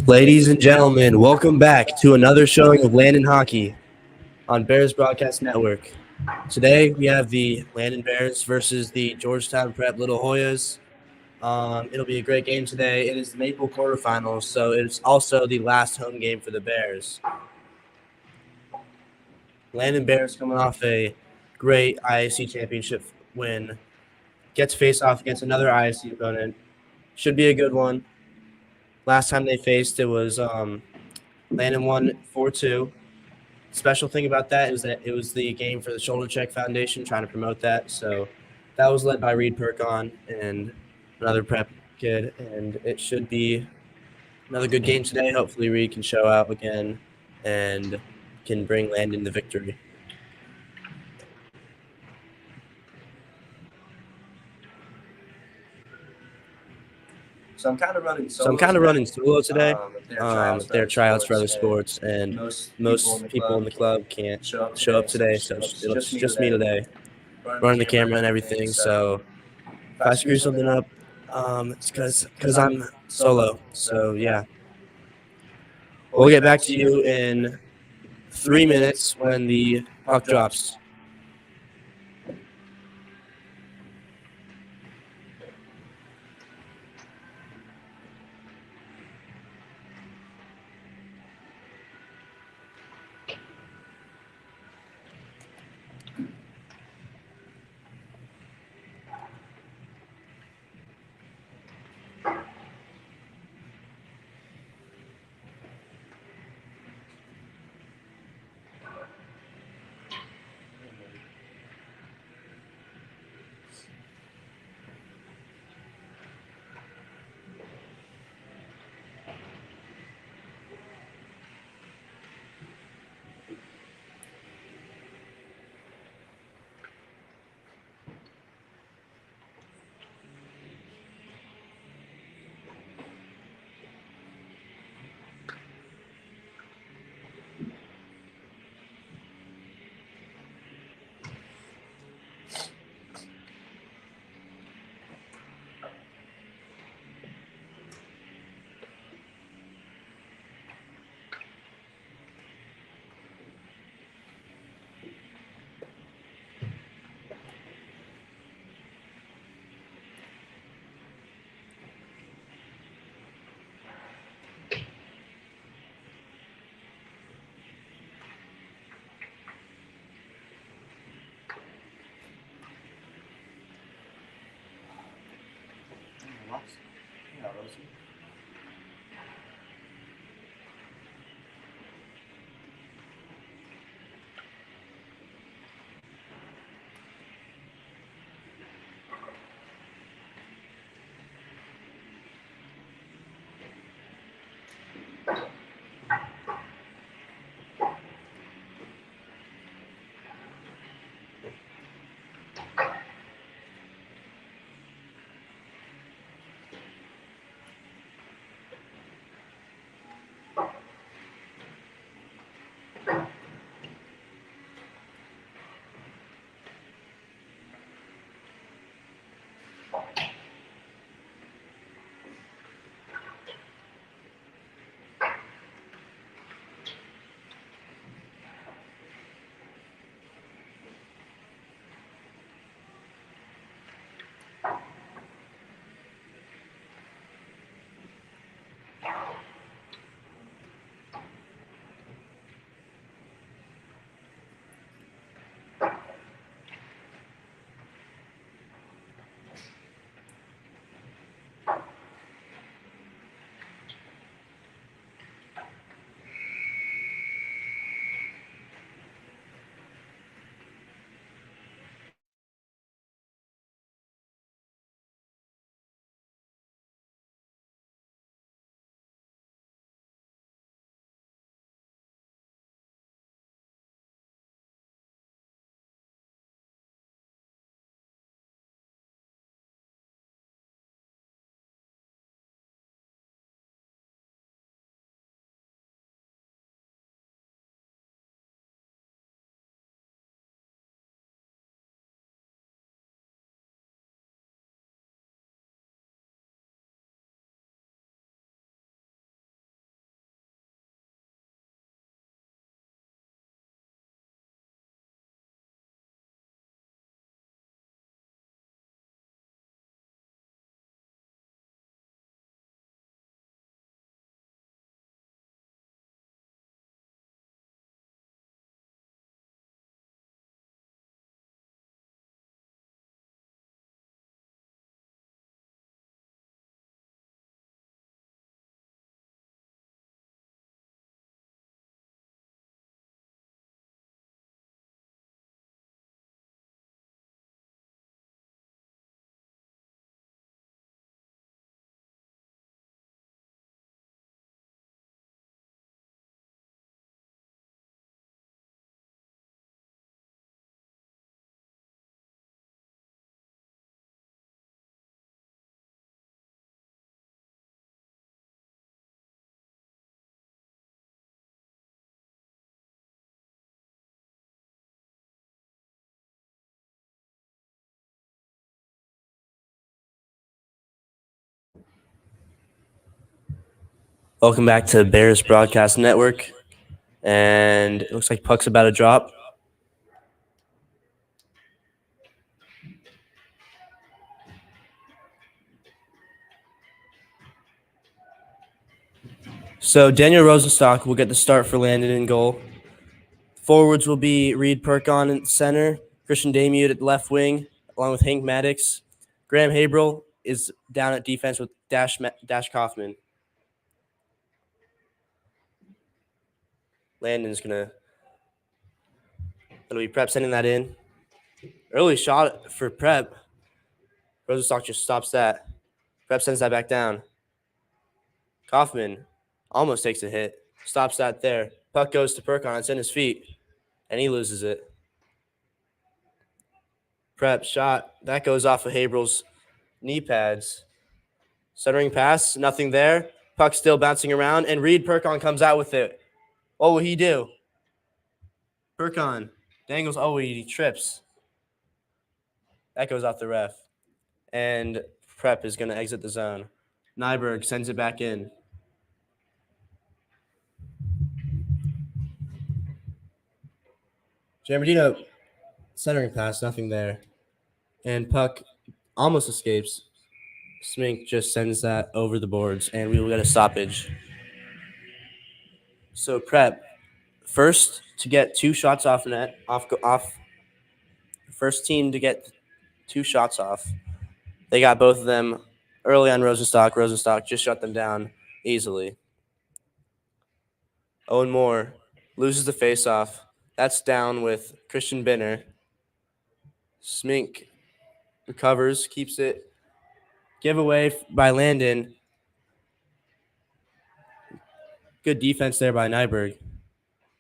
Ladies and gentlemen, welcome back to another showing of Landon Hockey on Bears Broadcast Network. Today we have the Landon Bears versus the Georgetown Prep Little Hoyas. It'll be a great game today. It is the MAPHL Quarterfinals, so it's also the last home game for the Bears. Landon Bears coming off a great IAC championship win. Gets face off against another IAC opponent. Should be a good one. Last time they faced, it was Landon won 4-2. Special thing about that is that it was the game for the Shoulder Check Foundation, trying to promote that. So that was led by Reed Perkon and another prep kid, and it should be another good game today. Hopefully Reed can show out again and can bring Landon the victory. So I'm kind of running solo today. There are tryouts for other sports, and most people in the club can't show up today, so it's just me today, running the camera and everything. So if I screw something up, it's because I'm solo. So yeah, we'll get back to you in 3 minutes when the puck drops. Welcome back to Bears Broadcast Network. And it looks like puck's about to drop. So Daniel Rosenstock will get the start for Landon in goal. Forwards will be Reed Perkon in center, Christian Damute at left wing, along with Hank Maddox. Graham Habrel is down at defense with Dash Kaufman. Landon's it'll be Prep sending that in. Early shot for Prep. Rosenstock just stops that. Prep sends that back down. Kaufman almost takes a hit. Stops that there. Puck goes to Perkon. It's in his feet, and he loses it. Prep shot. That goes off of Habrel's knee pads. Centering pass. Nothing there. Puck still bouncing around, and Reed Perkon comes out with it. What will he do? Perkon dangles. Oh, he trips. That goes off the ref. And Prep is going to exit the zone. Nyberg sends it back in. Giambardino centering pass, nothing there. And puck almost escapes. Smink just sends that over the boards, and we will get a stoppage. So Prep, first to get 2 shots off net, off. First team to get 2 shots off. They got both of them early on Rosenstock. Rosenstock just shut them down easily. Owen Moore loses the faceoff. That's down with Christian Binner. Smink recovers, keeps it. Giveaway by Landon. Good defense there by Nyberg.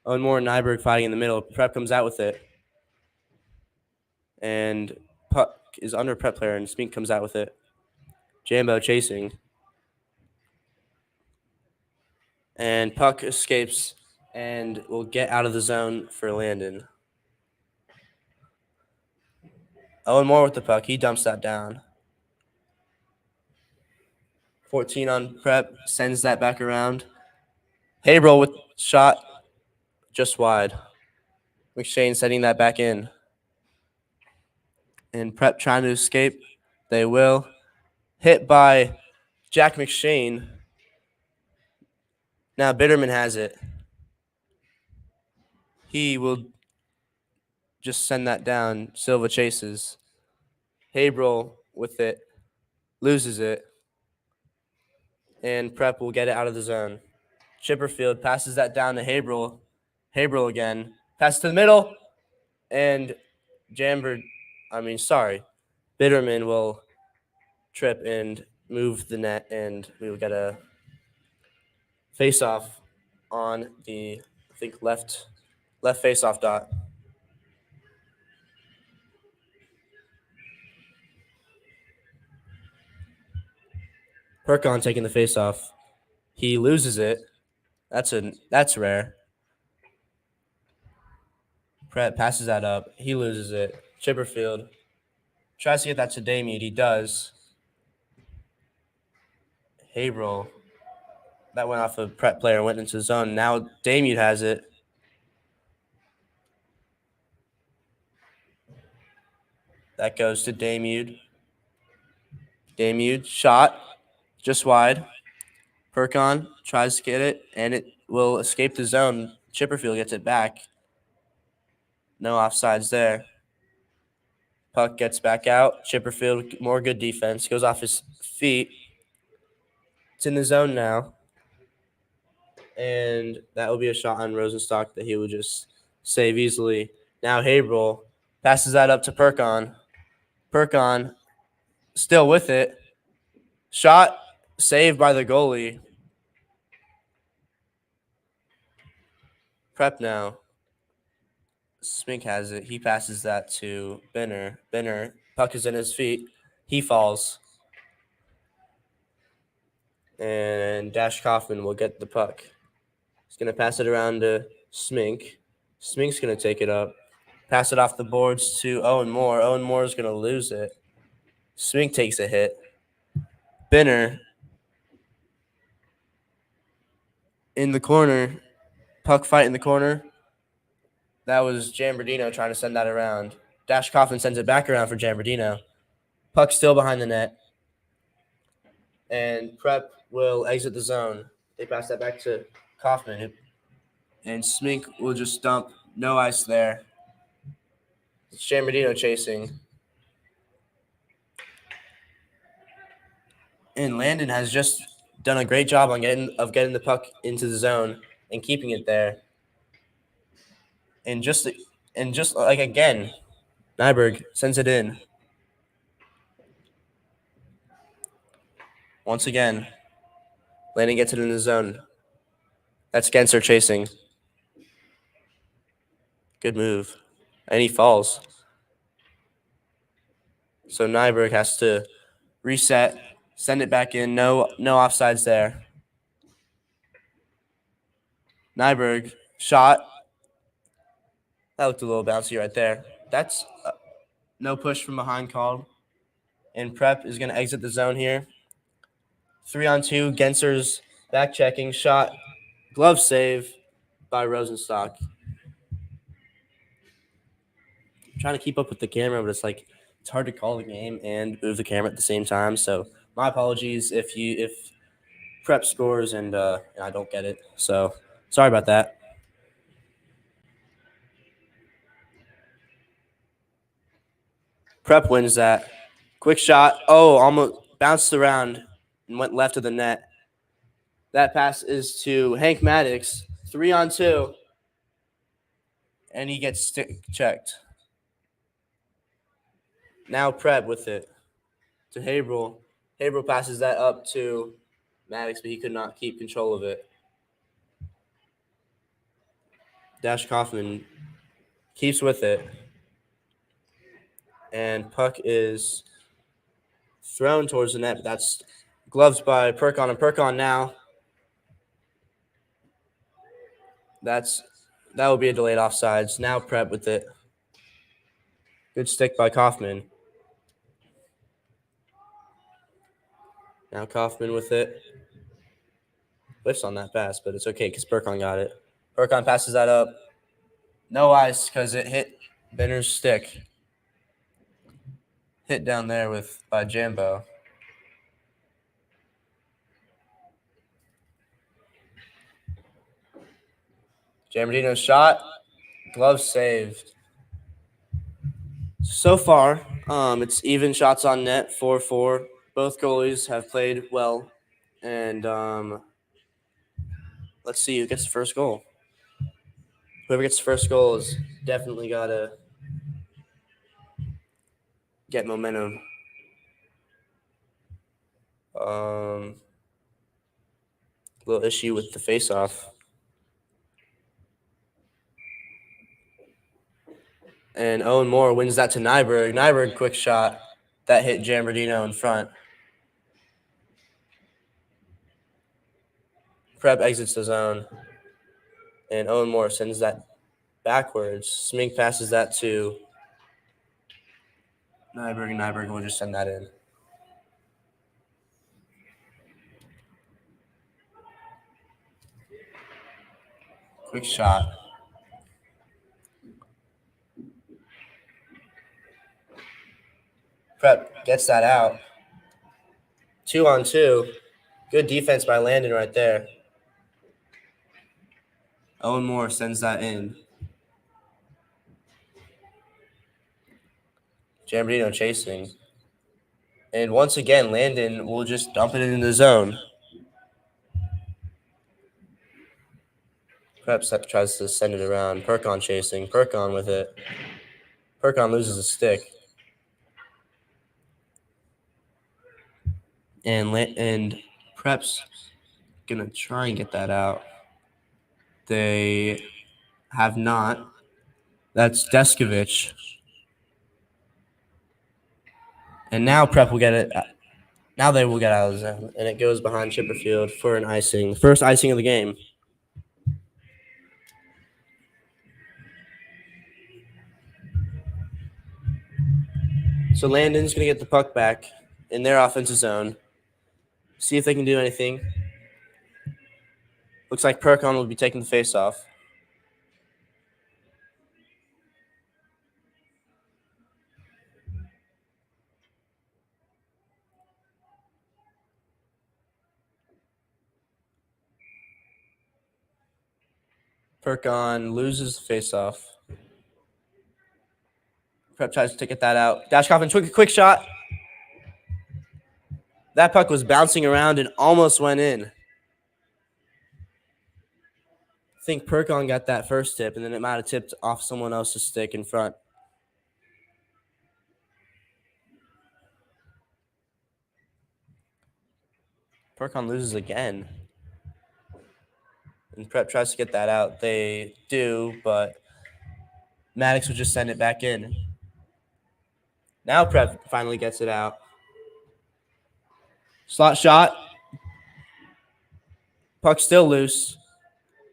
Owen Moore and Nyberg fighting in the middle. Prep comes out with it. And puck is under Prep player, and Smink comes out with it. Jambo chasing. And puck escapes and will get out of the zone for Landon. Owen Moore with the puck. He dumps that down. 14 on Prep. Sends that back around. Habrel with shot just wide. McShane setting that back in. And Prep trying to escape. They will. Hit by Jack McShane. Now Bitterman has it. He will just send that down. Silva chases. Habrel with it. Loses it. And Prep will get it out of the zone. Chipperfield passes that down to Habrel. Habrel again. Pass to the middle. And Bitterman will trip and move the net, and we will get a face-off on the, I think, left face-off dot. Perkon taking the face-off. He loses it. That's rare. Prep passes that up. He loses it. Chipperfield tries to get that to Damien. He does. Habrel. That went off a Prep player, went into the zone. Now Damien has it. That goes to Damien. Damien shot just wide. Perkon tries to get it, and it will escape the zone. Chipperfield gets it back. No offsides there. Puck gets back out. Chipperfield, more good defense. Goes off his feet. It's in the zone now. And that will be a shot on Rosenstock that he will just save easily. Now Habrel passes that up to Perkon. Perkon still with it. Shot saved by the goalie. Prep now. Smink has it. He passes that to Binner. Binner, puck is in his feet. He falls. And Dash Kaufman will get the puck. He's going to pass it around to Smink. Smink's going to take it up. Pass it off the boards to Owen Moore. Owen Moore is going to lose it. Smink takes a hit. Binner in the corner, puck fight in the corner. That was Jambardino trying to send that around. Dash Kaufman sends it back around for Jambardino. Puck still behind the net. And Prep will exit the zone. They pass that back to Kaufman. And Smink will just dump. No ice there. It's Jambardino chasing. And Landon has just done a great job on getting the puck into the zone and keeping it there. And just like again, Nyberg sends it in. Once again, Landon gets it in the zone. That's Genser chasing. Good move. And he falls. So Nyberg has to reset, send it back in. No offsides there. Nyberg shot. That looked a little bouncy right there. That's no push from behind called. And Prep is going to exit the zone here. 3-on-2. Genser's back checking. Shot. Glove save by Rosenstock. I'm trying to keep up with the camera, but it's hard to call the game and move the camera at the same time. So my apologies if Prep scores and I don't get it. So sorry about that. Prep wins that. Quick shot. Oh, almost bounced around and went left of the net. That pass is to Hank Maddox. 3-on-2. And he gets checked. Now Prep with it to Haberl. Haberl passes that up to Maddox, but he could not keep control of it. Dash Kaufman keeps with it. And puck is thrown towards the net, but that's gloves by Perkon. And Perkon now. That would be a delayed offsides. Now Prep with it. Good stick by Kaufman. Now Kaufman with it. Whiffs on that pass, but it's okay because Perkon got it. Perkon passes that up. No ice because it hit Benner's stick. Hit down there by Jambo. Jambardino's shot. Glove saved. So far, it's even shots on net, 4-4. Both goalies have played well. And let's see who gets the first goal. Whoever gets the first goal is definitely got to get momentum. Little issue with the face-off. And Owen Moore wins that to Nyberg. Nyberg, quick shot. That hit Jambardino in front. Prep exits the zone. And Owen Moore sends that backwards. Smink passes that to Nyberg, and Nyberg will just send that in. Quick shot. Prep gets that out. 2-on-2. Good defense by Landon right there. Owen Moore sends that in. Jambardino chasing. And once again, Landon will just dump it in the zone. Prep tries to send it around. Perkon chasing. Perkon with it. Perkon loses a stick. And Prep's going to try and get that out. They have not. That's Deskovich. And now Prep will get it. Now they will get out of the zone. And it goes behind Chipperfield for an icing. The first icing of the game. So Landon's going to get the puck back in their offensive zone. See if they can do anything. Looks like Perkon will be taking the face-off. Perkon loses the face-off. Prep tries to get that out. Dash Coffin, quick shot. That puck was bouncing around and almost went in. I think Perkon got that first tip, and then it might have tipped off someone else's stick in front. Perkon loses again. And Prep tries to get that out. They do, but Maddox would just send it back in. Now Prep finally gets it out. Slot shot. Puck still loose.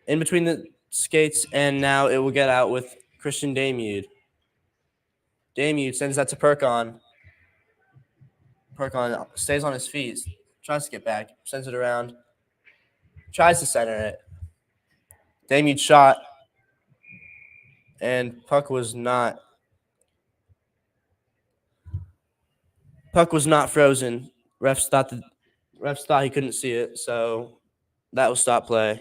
In between the skates, and now it will get out with Christian Damude. Damude sends that to Perkon. Perkon stays on his feet, tries to get back, sends it around, tries to center it. Damude shot, and puck was not frozen. Refs thought he couldn't see it, so that was stop play.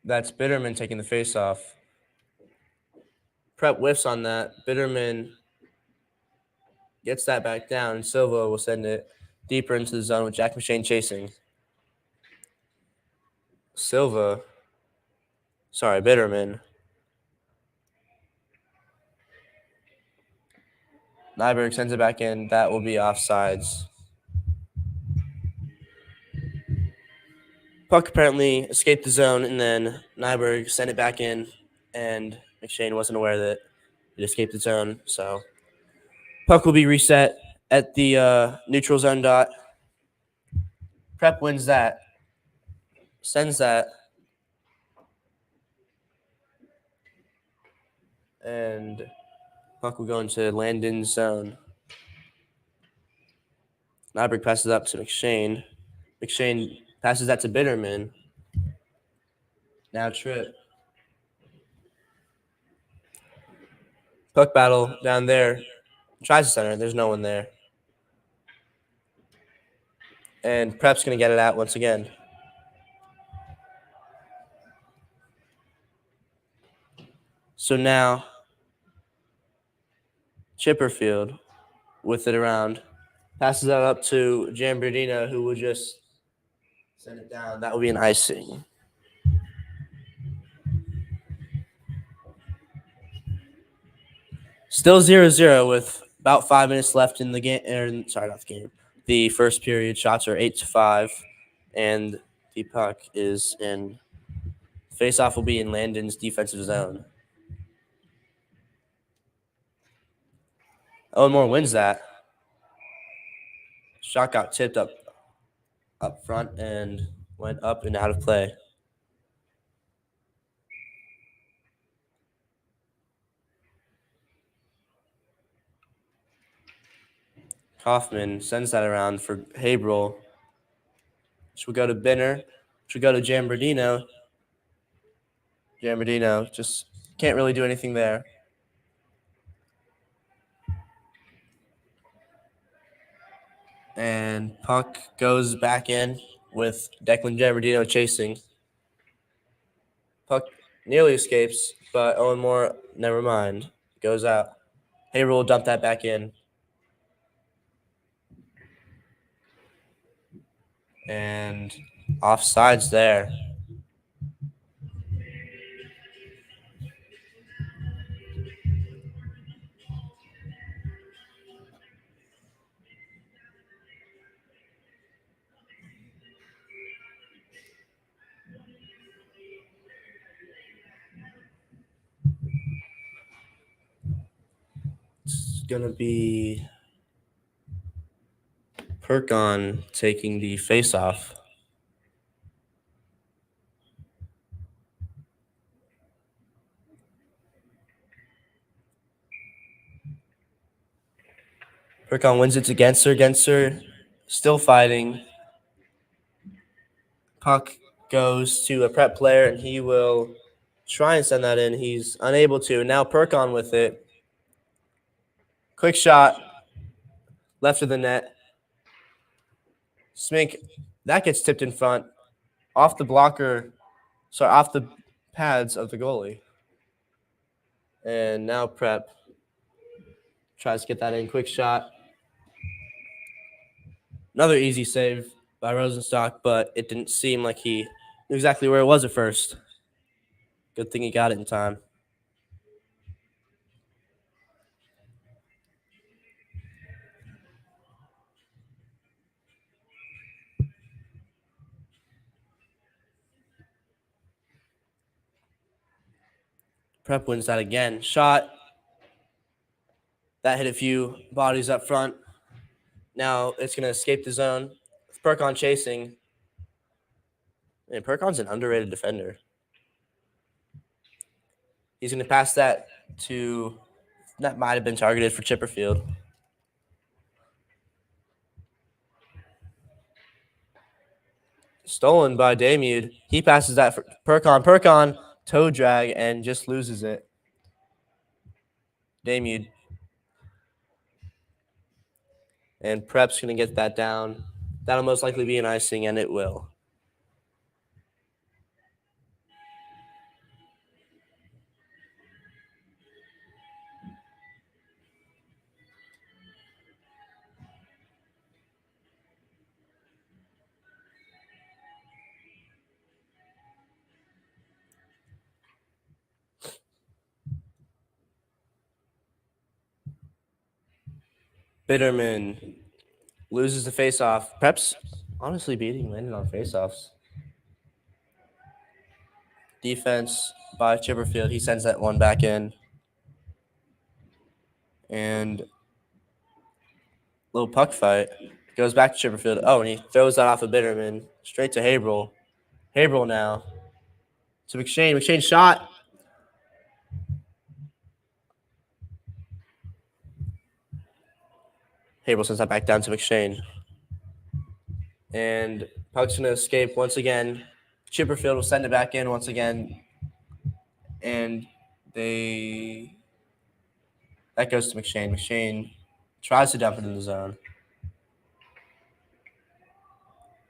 That's Bitterman taking the face-off. Prep whiffs on that. Bitterman gets that back down, and Silva will send it deeper into the zone with Jack McShane chasing. Bitterman. Nyberg sends it back in. That will be offsides. Puck apparently escaped the zone, and then Nyberg sent it back in, and McShane wasn't aware that it escaped the zone. So puck will be reset at the neutral zone dot. Prep wins that. Sends that. And puck will go into Landon's zone. Nyberg passes up to McShane. McShane passes that to Bitterman. Now Tripp. Puck battle down there. Tries to center. There's no one there. And Prep's going to get it out once again. So now Chipperfield with it around. Passes that up to Jambardino, who will just send it down. That will be an icing. Still 0-0 with about 5 minutes left in the game. Not the game. The first period. Shots are 8-5, and the puck is in. Face-off will be in Landon's defensive zone. Owen Moore wins that. Shot got tipped up front and went up and out of play. Kaufman sends that around for Habrel. Should we go to Binner? Should we go to Jambardino? Jambardino just can't really do anything there. And puck goes back in with Declan Jambardino chasing. Puck nearly escapes, but Owen Moore, never mind, goes out. Habrel will dump that back in. And offsides there. It's going to be Perkon taking the face-off. Perkon wins it to Genser. Genser still fighting. Puck goes to a prep player, and he will try and send that in. He's unable to. Now Perkon with it. Quick shot. Left of the net. Smink, that gets tipped in front. Off the blocker. Sorry, off the pads of the goalie. And now Prep tries to get that in. Quick shot. Another easy save by Rosenstock, but it didn't seem like he knew exactly where it was at first. Good thing he got it in time. Prep wins that again. Shot. That hit a few bodies up front. Now it's going to escape the zone. Perkon chasing. And Perkon's an underrated defender. He's going to pass that to, that might have been targeted for Chipperfield. Stolen by Damude. He passes that for Perkon. Perkon, toe drag, and just loses it. Damude. And Prep's going to get that down. That'll most likely be an icing, and it will. Bitterman loses the faceoff. Prep's honestly beating Landon on faceoffs. Defense by Chipperfield. He sends that one back in. And little puck fight. Goes back to Chipperfield. Oh, and he throws that off of Bitterman. Straight to Haberl. Haberl now. To McShane. McShane shot. Haberl sends that back down to McShane. And puck's going to escape once again. Chipperfield will send it back in once again. And that goes to McShane. McShane tries to dump it in the zone.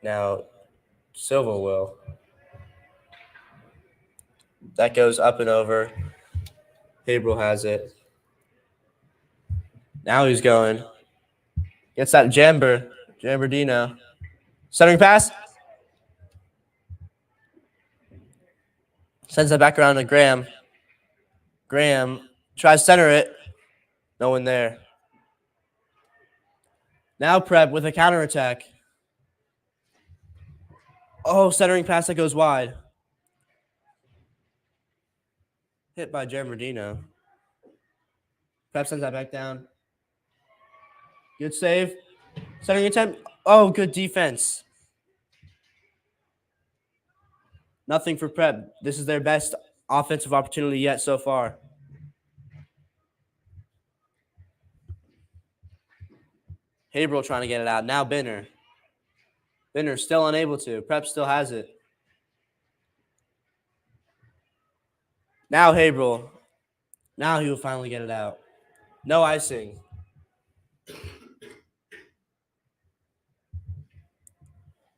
Now, Silva will. That goes up and over. Haberl has it. Now he's going. Gets that Jamberdino. Centering pass. Sends that back around to Graham. Graham tries to center it. No one there. Now Prep with a counterattack. Oh, centering pass that goes wide. Hit by Jamberdino. Prep sends that back down. Good save. Centering attempt. Oh, good defense. Nothing for Prep. This is their best offensive opportunity yet so far. Haberl trying to get it out. Now Binner. Binner still unable to. Prep still has it. Now Haberl. Now he will finally get it out. No icing.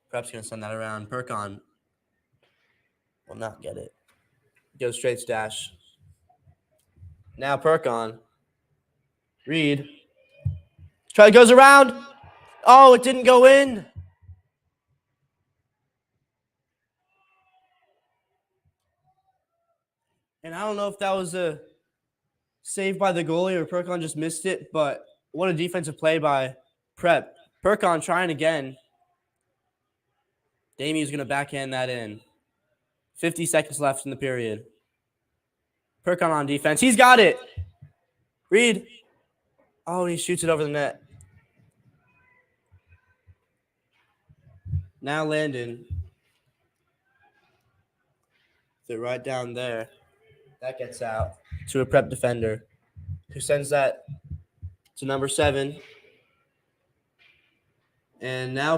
Prep's going to send that around. Perkon will not get it. Goes straight to Dash. Now Perkon. Reed. Goes around. Oh, it didn't go in. And I don't know if that was a save by the goalie or Perkon just missed it, but what a defensive play by Prep. Perkon trying again. Damien's going to backhand that in. 50 seconds left in the period. Perkon on defense. He's got it. Reed. Oh, he shoots it over the net. Now Landon. They're right down there. That gets out to a Prep defender who sends that to number 7. And now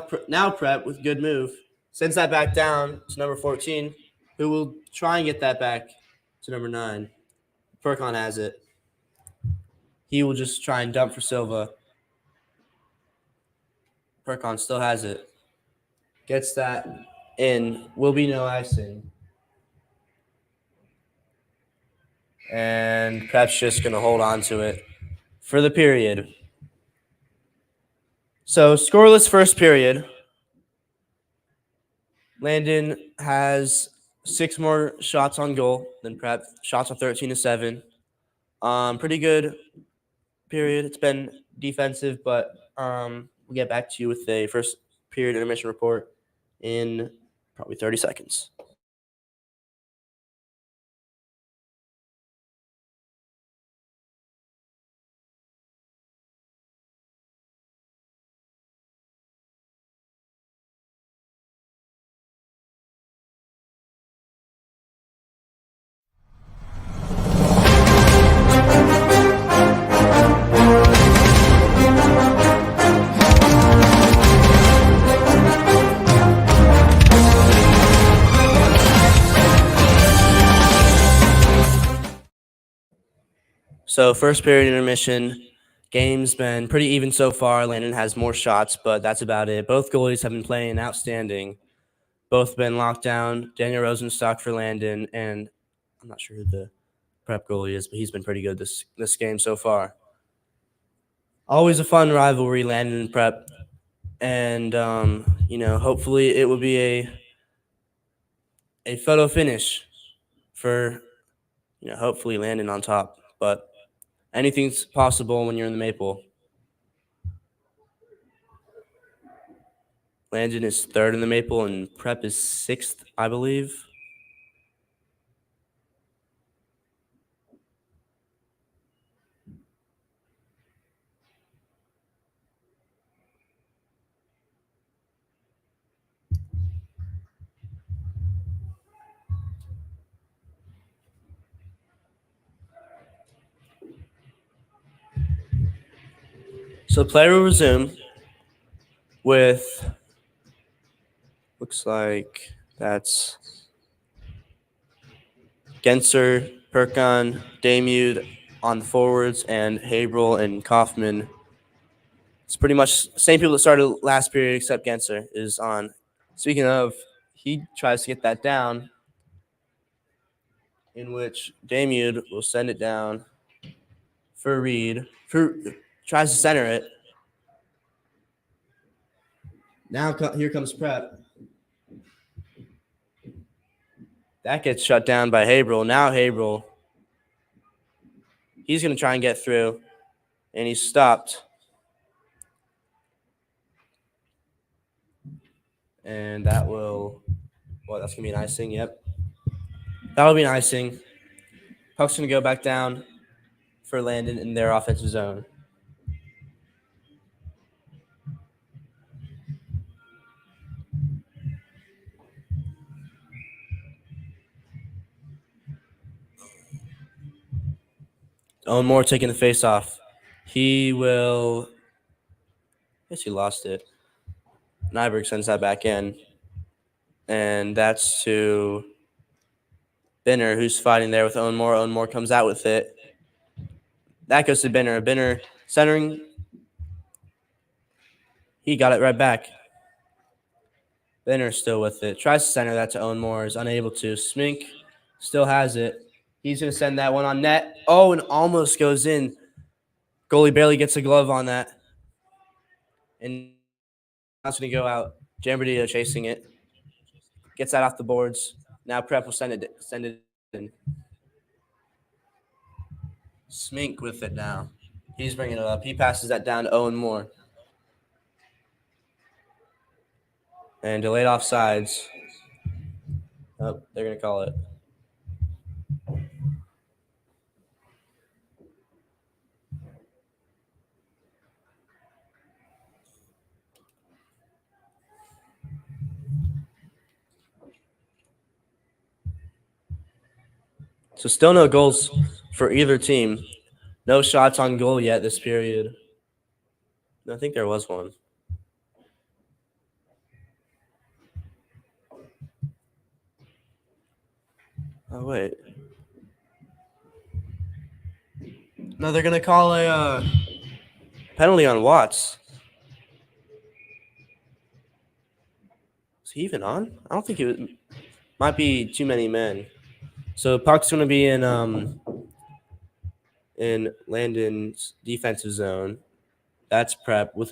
Prep with good move sends that back down to number 14, who will try and get that back to number 9. Perkon has it. He will just try and dump for Silva. Perkon still has it. Gets that in. Will be no icing. And Prep's just going to hold on to it for the period. So, scoreless first period. Landon has 6 more shots on goal than Prep. Shots are 13-7. Pretty good period. It's been defensive, but we'll get back to you with a first period intermission report in probably 30 seconds. So first period intermission, game's been pretty even so far. Landon has more shots, but that's about it. Both goalies have been playing outstanding. Both been locked down. Daniel Rosenstock for Landon, and I'm not sure who the Prep goalie is, but he's been pretty good this game so far. Always a fun rivalry, Landon and Prep, and hopefully it will be a photo finish for hopefully Landon on top, but anything's possible when you're in the Maple. Landon is 3rd in the Maple, and Prep is 6th, I believe. So play will resume with, looks like that's Genser, Perkon, Damude on the forwards, and Haberl and Kaufman. It's pretty much the same people that started last period except Genser is on. Speaking of, he tries to get that down, in which Damude will send it down for Reed. Tries to center it. Now here comes Prep. That gets shut down by Haberl. Now Haberl, he's going to try and get through, and he's stopped. And that's going to be an icing, yep. That'll be an icing. Puck's going to go back down for Landon in their offensive zone. Owen Moore taking the face-off. He will – I guess he lost it. Nyberg sends that back in. And that's to Binner, who's fighting there with Owen Moore. Owen Moore comes out with it. That goes to Binner. Binner centering. He got it right back. Binner still with it. Tries to center that to Owen Moore. Is unable to. Smink still has it. He's going to send that one on net. Oh, and almost goes in. Goalie barely gets a glove on that. And that's going to go out. Jambardino chasing it. Gets that off the boards. Now Prep will send it in. Smink with it now. He's bringing it up. He passes that down to Owen Moore. And delayed offsides. Oh, they're going to call it. So still no goals for either team. No shots on goal yet this period. I think there was one. Oh, wait. No, they're going to call a penalty on Watts. Is he even on? I don't think it might be too many men. So puck's going to be in Landon's defensive zone. That's prep with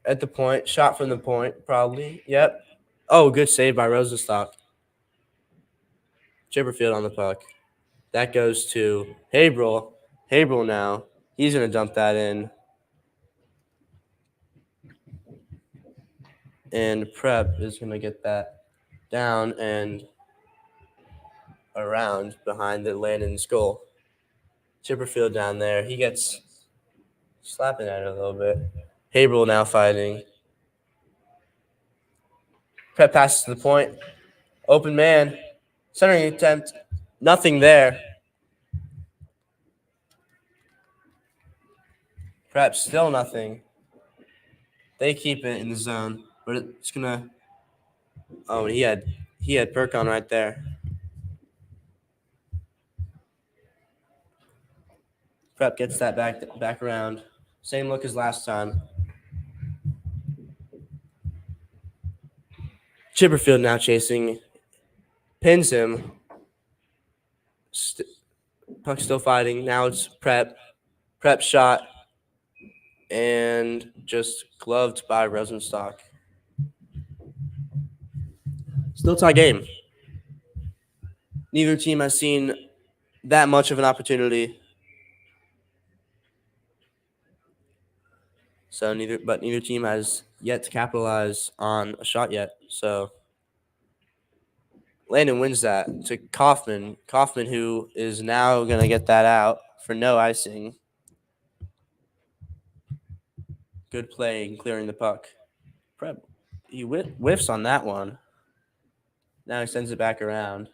at the point. Shot from the point, probably. Yep. Oh, good save by Rosenstock. Chipperfield on the puck. That goes to Habrel. Habrel now. He's going to dump that in. And Prep is going to get that down and around behind the Landon's goal. Chipperfield down there. He gets slapping at it a little bit. Habrel now fighting. Prep passes to the point. Open man. Centering attempt. Nothing there. Prep still nothing. They keep it in the zone, but it's gonna. Oh, he had Perk on right there. Prep gets that back around. Same look as last time. Chipperfield now chasing. Pins him. Puck still fighting. Now it's Prep. Prep shot. And just gloved by Rosenstock. Still tie game. Neither team has seen that much of an opportunity. So neither team has yet to capitalize on a shot yet. So Landon wins that to Kaufman. Kaufman, who is now going to get that out for no icing. Good play in clearing the puck. Prep, he whiffs on that one. Now he sends it back around.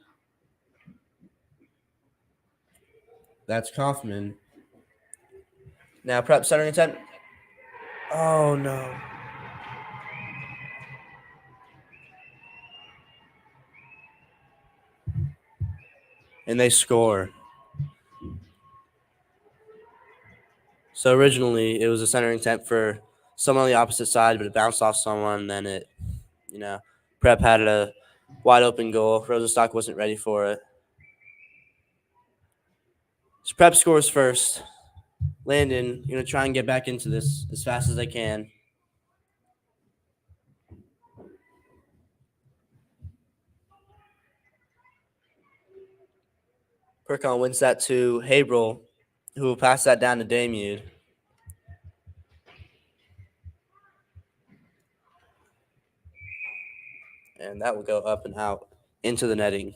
That's Kaufman. Now Prep centering attempt. Oh, no. And they score. So originally it was a centering attempt for someone on the opposite side, but it bounced off someone. And then it, Prep had a wide open goal. Rosenstock wasn't ready for it. So Prep scores first. Landon, going to try and get back into this as fast as they can. Perkon wins that to Habrel, who will pass that down to Damude. And that will go up and out into the netting.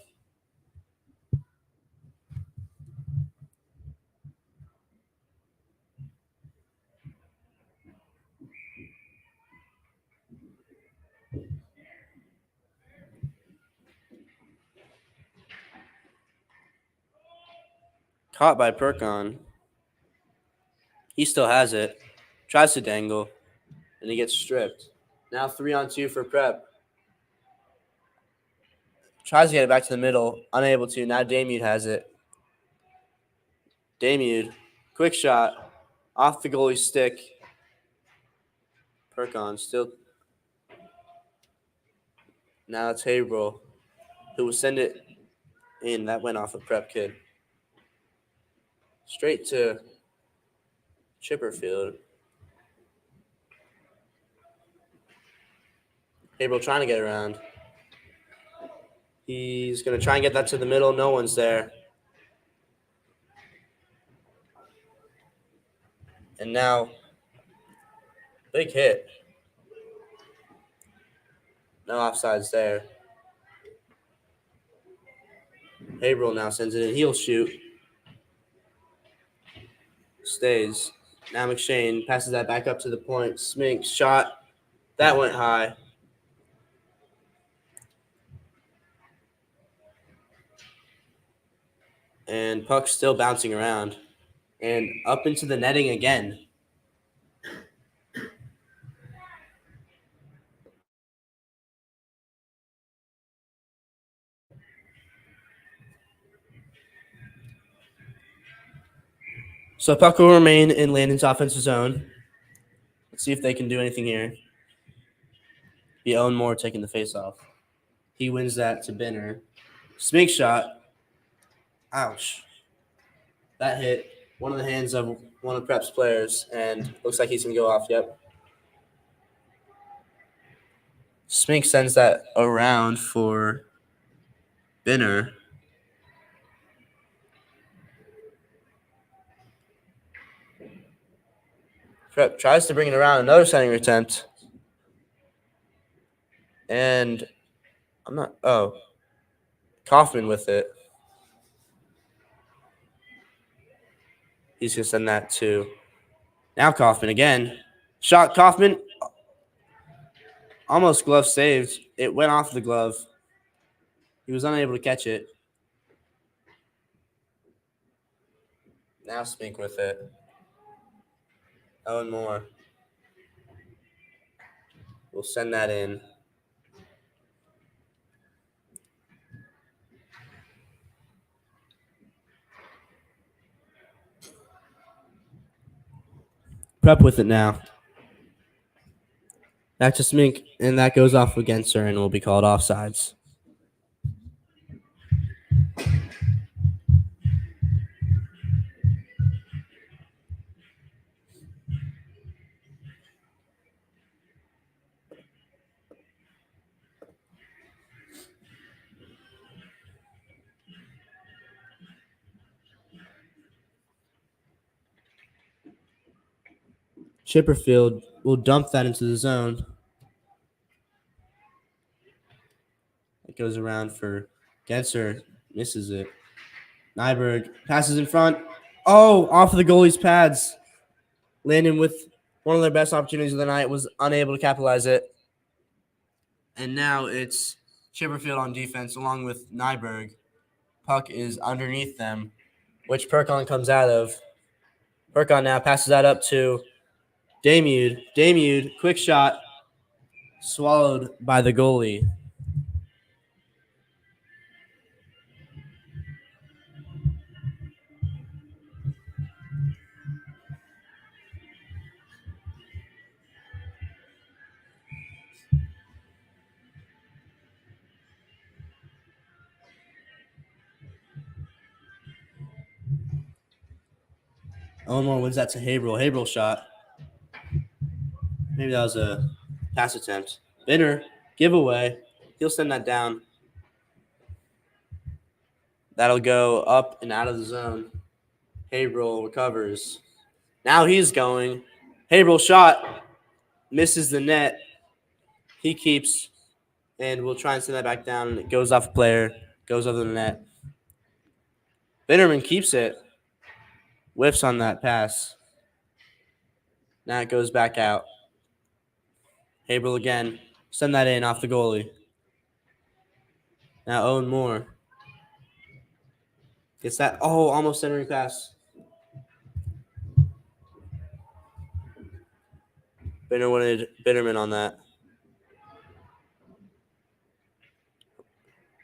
Caught by Perkon. He still has it. Tries to dangle. And he gets stripped. Now 3-on-2 for Prep. Tries to get it back to the middle. Unable to. Now Damude has it. Damude. Quick shot. Off the goalie's stick. Perkon still. Now it's Habrel, who will send it in. That went off a Prep kid. Straight to Chipperfield. Habrel trying to get around. He's going to try and get that to the middle. No one's there. And now, big hit. No offsides there. Habrel now sends it in. He'll shoot. Stays. Now McShane passes that back up to the point. Smink shot. That went high. And puck's still bouncing around. And up into the netting again. So puck will remain in Landon's offensive zone. Let's see if they can do anything here. Be Owen Moore taking the faceoff. He wins that to Benner. Smink shot. Ouch. That hit one of the hands of one of Prep's players, and looks like he's going to go off. Yep. Smink sends that around for Benner. Prep tries to bring it around. Another center attempt. And I'm not – oh. Kaufman with it. He's going to send that to – now Kaufman again. Shot Kaufman. Almost glove saved. It went off the glove. He was unable to catch it. Now Smink with it. Owen Moore. We'll send that in. Prep with it now. Back to Smink, and that goes off against her and will be called offsides. Chipperfield will dump that into the zone. It goes around for Genser, misses it. Nyberg passes in front. Oh, off of the goalie's pads. Landon, with one of their best opportunities of the night, was unable to capitalize it. And now it's Chipperfield on defense along with Nyberg. Puck is underneath them, which Perkon comes out of. Perkon now passes that up to Damude. Damude, quick shot, swallowed by the goalie. Elmore wins that to Haverhill. Haverhill shot. Maybe that was a pass attempt. Benner, giveaway. He'll send that down. That'll go up and out of the zone. Haverhill recovers. Now he's going. Haverhill shot. Misses the net. He keeps and we'll try and send that back down. It goes off a player. Goes over the net. Bitterman keeps it. Whiffs on that pass. Now it goes back out. Haverhill again. Send that in off the goalie. Now Owen Moore. Gets that. Oh, almost centering pass. Benner wanted Bitterman on that.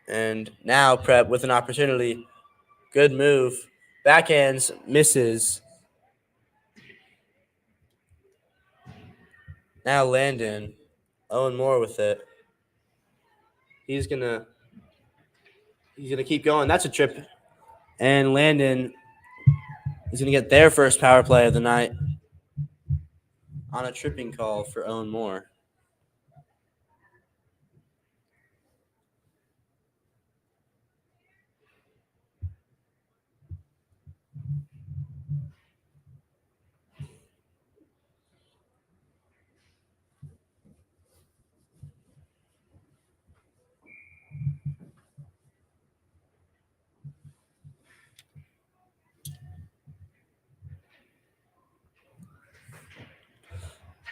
And now Prep with an opportunity. Good move. Backhands, misses. Now Landon. Owen Moore with it. He's gonna keep going. That's a trip. And Landon is gonna get their first power play of the night on a tripping call for Owen Moore.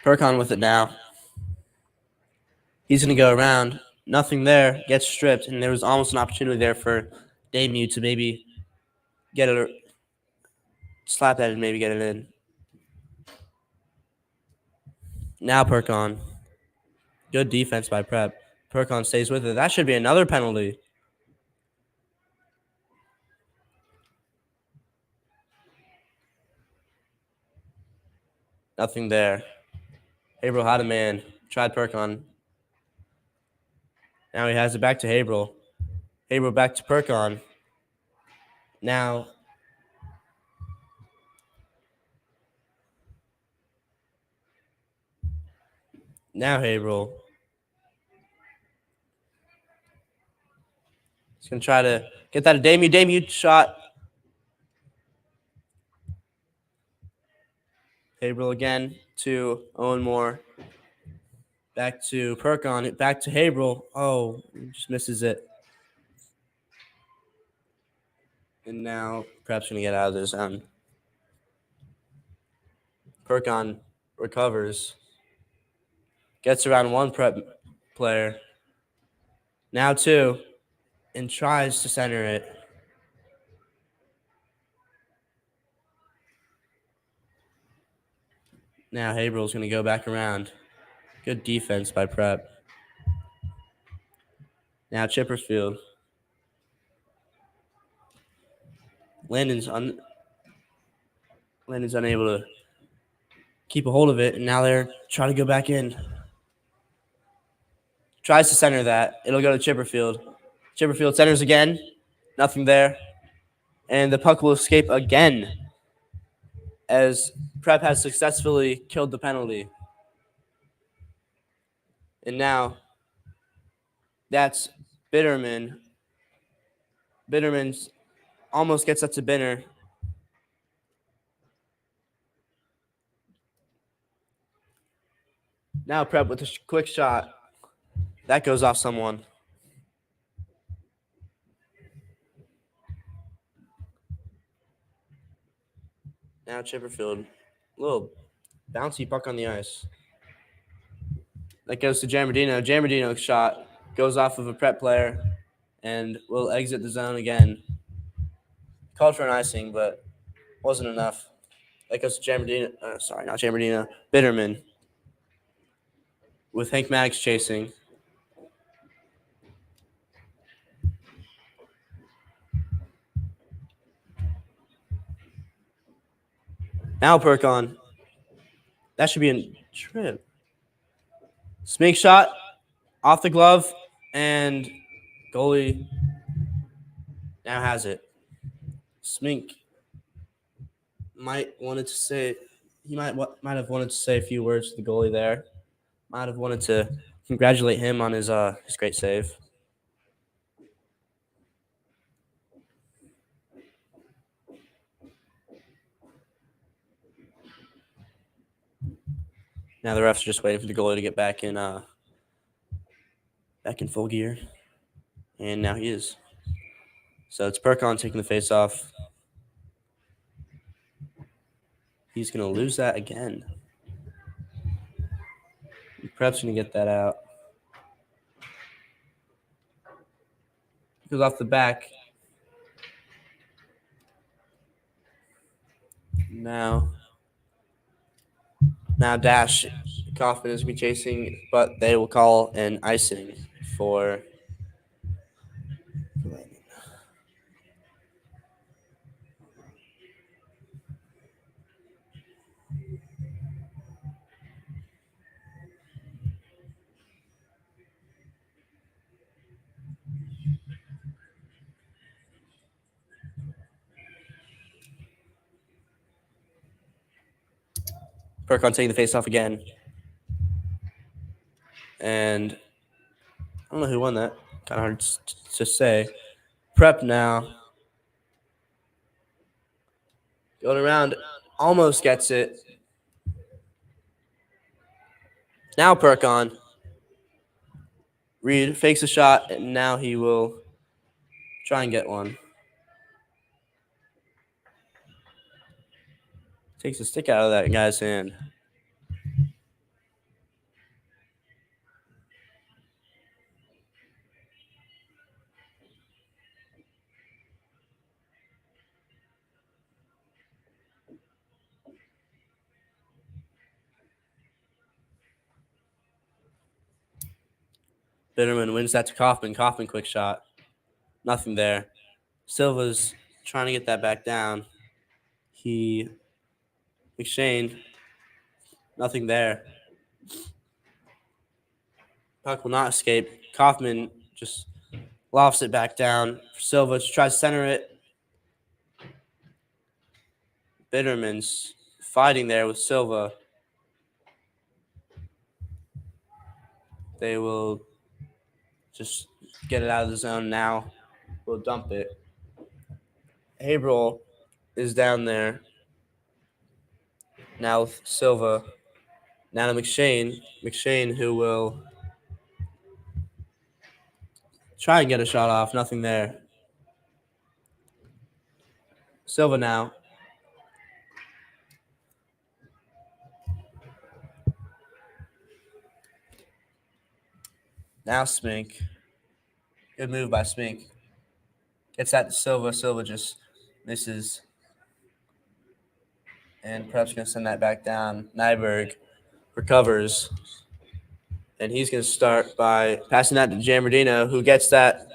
Perkon with it now. He's going to go around. Nothing there. Gets stripped. And there was almost an opportunity there for Damu to maybe get it, slap that and maybe get it in. Now Perkon. Good defense by Prep. Perkon stays with it. That should be another penalty. Nothing there. Haverhill had a man. Tried Perkon. Now he has it back to Haverhill. Haverhill back to Perkon. Now Haverhill. He's going to try to get that a Damien shot. Haverhill again to Owen Moore. Back to Perkon. Back to Haverhill. Oh, he just misses it. And now Prep's going to get out of the zone. Perkon recovers. Gets around one Prep player. Now two. And tries to center it. Now Haverhill's going to go back around. Good defense by Prep. Now Chipperfield. Landon's unable to keep a hold of it, and now they're trying to go back in. Tries to center that. It'll go to Chipperfield. Chipperfield centers again. Nothing there. And the puck will escape again as Prep has successfully killed the penalty. And now that's Bitterman. Bitterman's almost gets up to Binner. Now Prep with a quick shot. That goes off someone. Now Chipperfield. A little bouncy puck on the ice. That goes to Jambardino. Jambardino's shot goes off of a Prep player and will exit the zone again. Called for an icing, but wasn't enough. That goes to Jambardino. Not Jambardino. Bitterman. With Hank Maddox chasing. Now Perkon. That should be a trip. Smink shot off the glove, and goalie now has it. Smink might have wanted to say a few words to the goalie there. Might have wanted to congratulate him on his great save. Now the refs are just waiting for the goalie to get back in full gear. And now he is. So it's Perkon taking the face off. He's going to lose that again. Prep's going to get that out. Goes off the back. Now Dash Kaufman is going to be chasing, but they will call an icing for Landon. Perkon taking the face off again. And I don't know who won that. Kind of hard to say. Prep now. Going around. Almost gets it. Now Perkon. Reed fakes a shot, and now he will try and get one. Takes a stick out of that guy's hand. Bitterman wins that to Kaufman. Kaufman quick shot. Nothing there. Silva's trying to get that back down. McShane Nothing there. Puck will not escape. Kaufman just lofts it back down. Silva tries to center it. Bitterman's fighting there with Silva. They will just get it out of the zone now. We'll dump it. Haberl is down there. Now with Silva. Now to McShane. McShane who will try and get a shot off. Nothing there. Silva now. Now Smink. Good move by Smink. Gets that to Silva. Silva just misses. And Prep's going to send that back down. Nyberg recovers. And he's going to start by passing that to Jamardino, who gets that.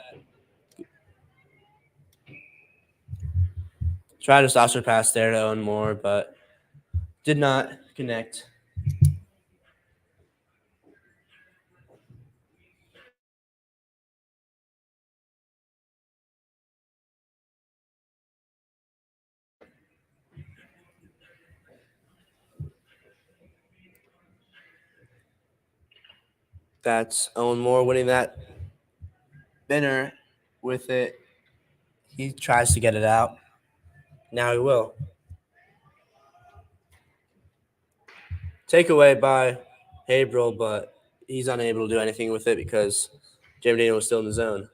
Tried a saucer pass there to Owen Moore, but did not connect. That's Owen Moore winning that. Benner with it. He tries to get it out. Now he will. Takeaway by Haberl, but he's unable to do anything with it because Jamardino was still in the zone.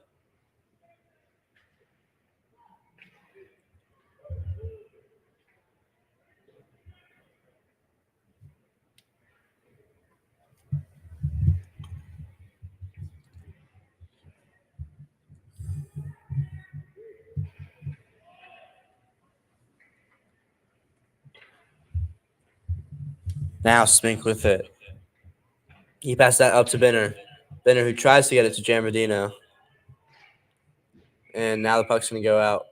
Now Smink with it. He passed that up to Benner. Benner who tries to get it to Jamardino. And now the puck's going to go out.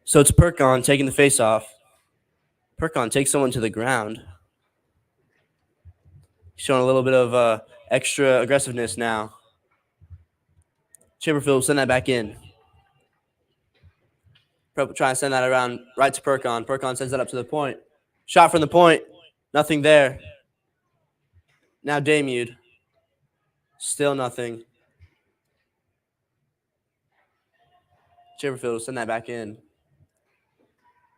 So it's Perkon taking the face off. Perkon takes someone to the ground. Showing a little bit of extra aggressiveness now. Chipperfield will send that back in. Prep trying to send that around right to Perkon. Perkon sends that up to the point. Shot from the point. Nothing there. Now Damude. Still nothing. Chipperfield will send that back in.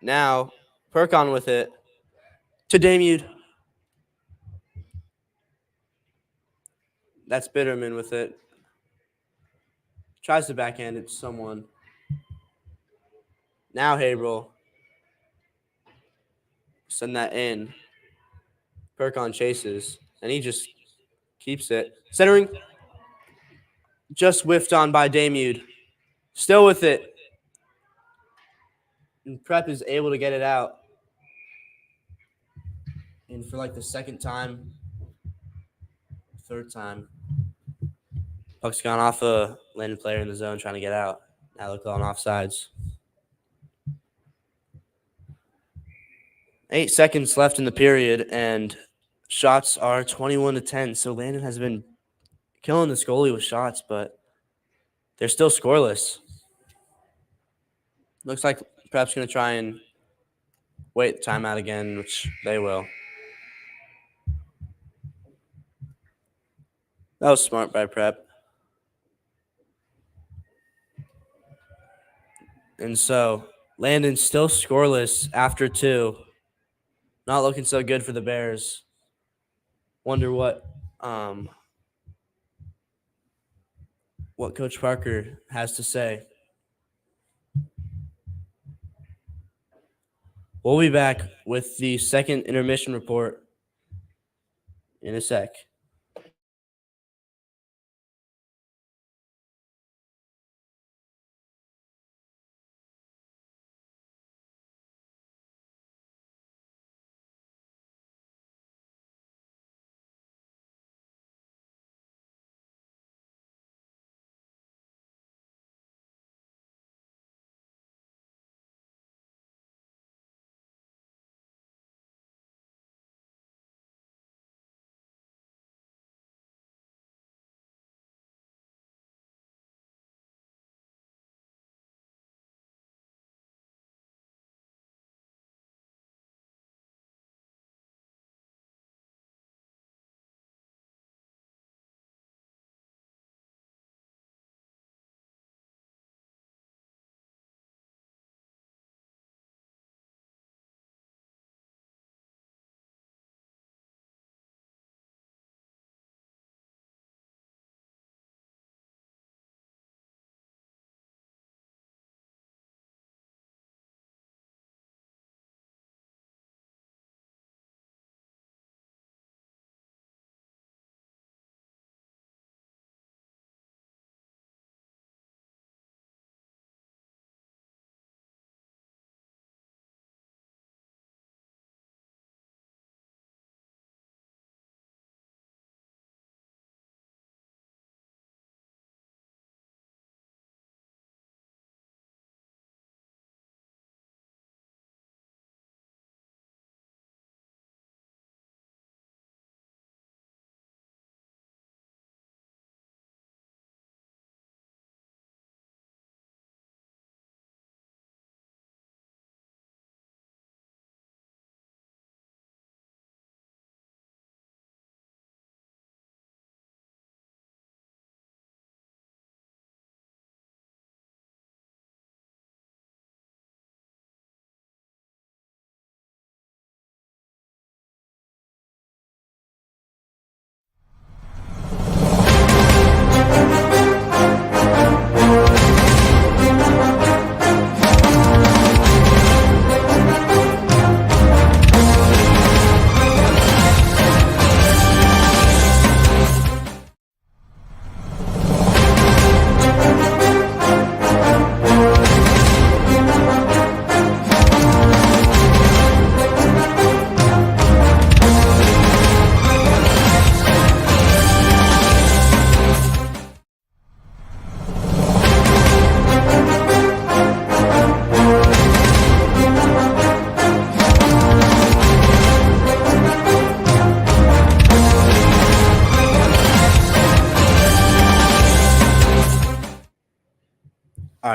Now Perkon with it. To Damude. That's Bitterman with it. Tries to backhand it to someone. Now Haberl. Send that in. Perkon chases. And he just keeps it. Centering. Just whiffed on by Damude. Still with it. And Prep is able to get it out. And for like the second time, third time, puck's gone off a Landon player in the zone trying to get out. Now they're calling offsides. 8 seconds left in the period, and shots are 21-10. So Landon has been killing this goalie with shots, but they're still scoreless. Looks like Prep's going to try and wait the timeout again, which they will. That was smart by Prep. And so Landon's still scoreless after 2. Not looking so good for the Bears. Wonder what Coach Parker has to say. We'll be back with the second intermission report in a sec.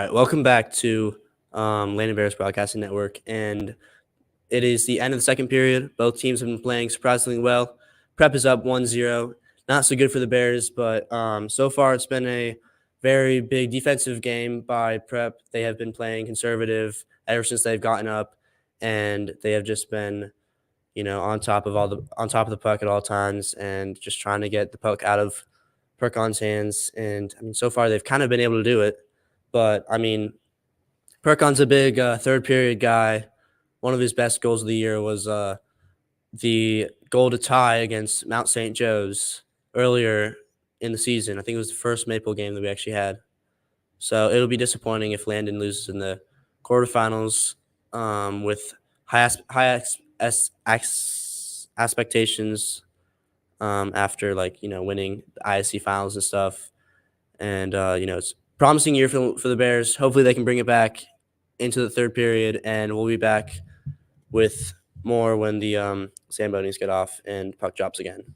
right, welcome back to Landon Bears Broadcasting Network. And it is the end of the second period. Both teams have been playing surprisingly well. Prep is up 1-0. Not so good for the Bears, but so far it's been a very big defensive game by Prep. They have been playing conservative ever since they've gotten up, and they have just been, on top of the puck at all times, and just trying to get the puck out of Perkon's hands. And I mean, so far they've kind of been able to do it, but I mean, Perkon's a big third period guy. One of his best goals of the year was the goal to tie against Mount St. Joe's earlier in the season. I think it was the first Maple game that we actually had. So it'll be disappointing if Landon loses in the quarterfinals with high expectations after winning the ISC finals and stuff. And it's a promising year for the Bears. Hopefully they can bring it back into the third period, and we'll be back with more when the Zambonis get off and puck drops again.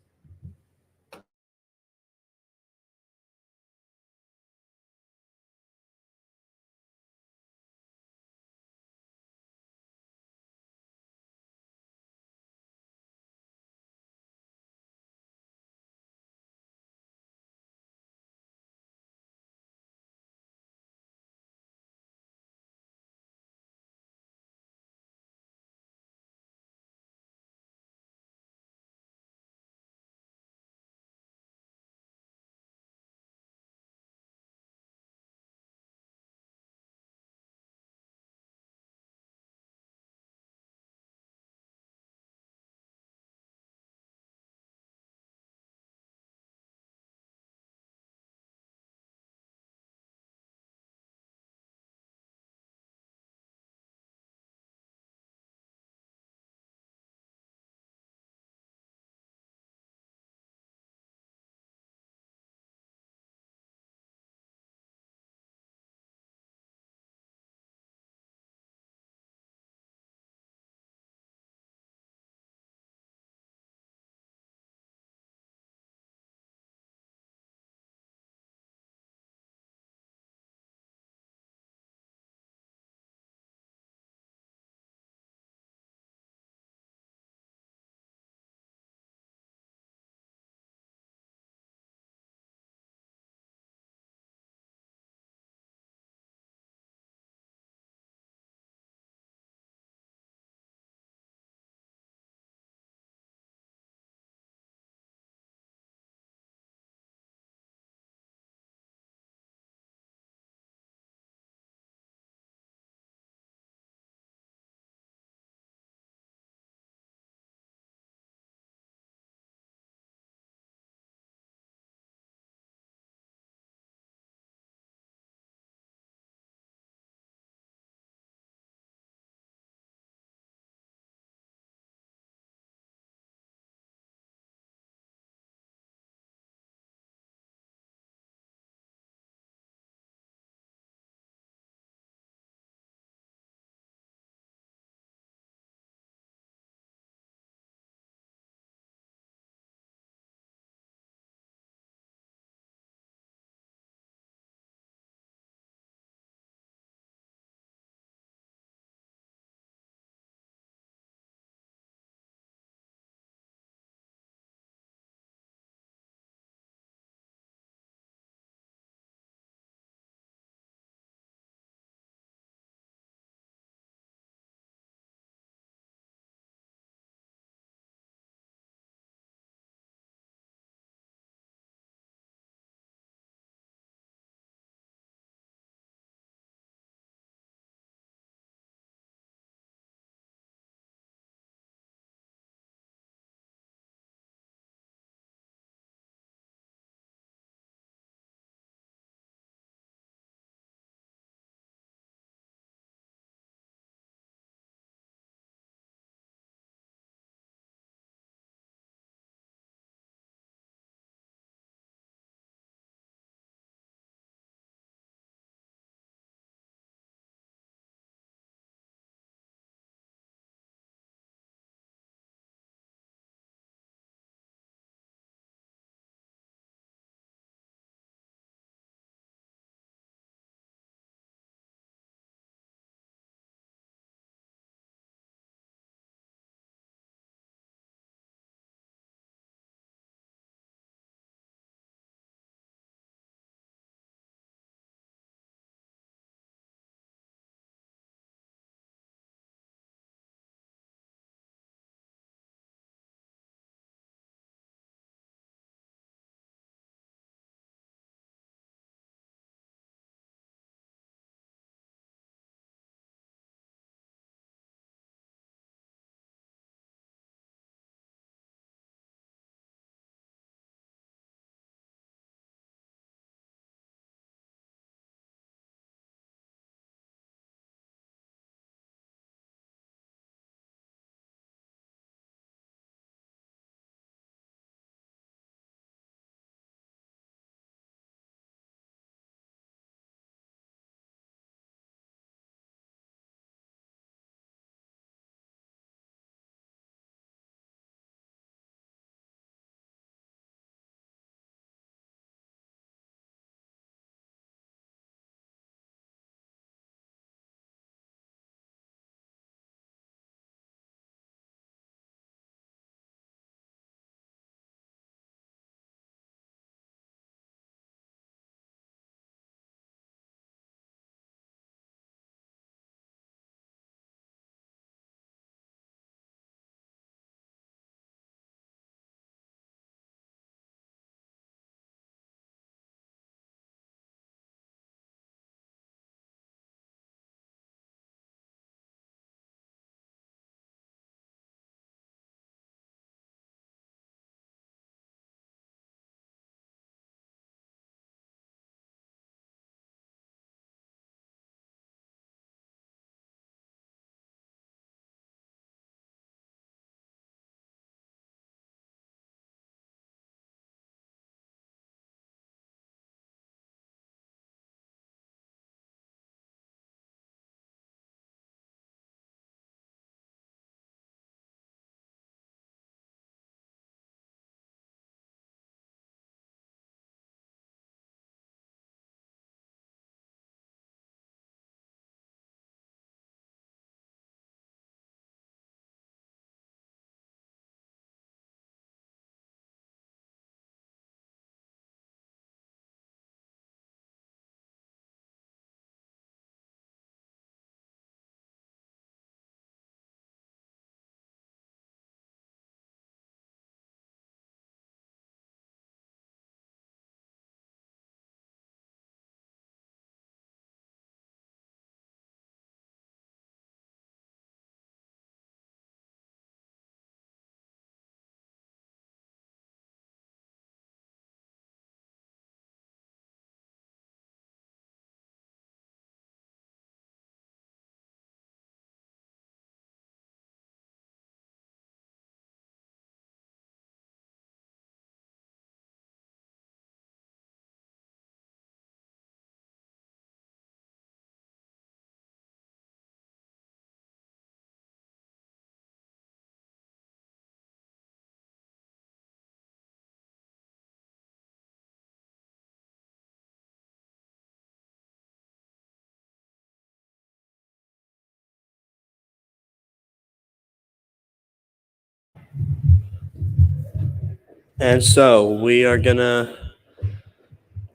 And so we are gonna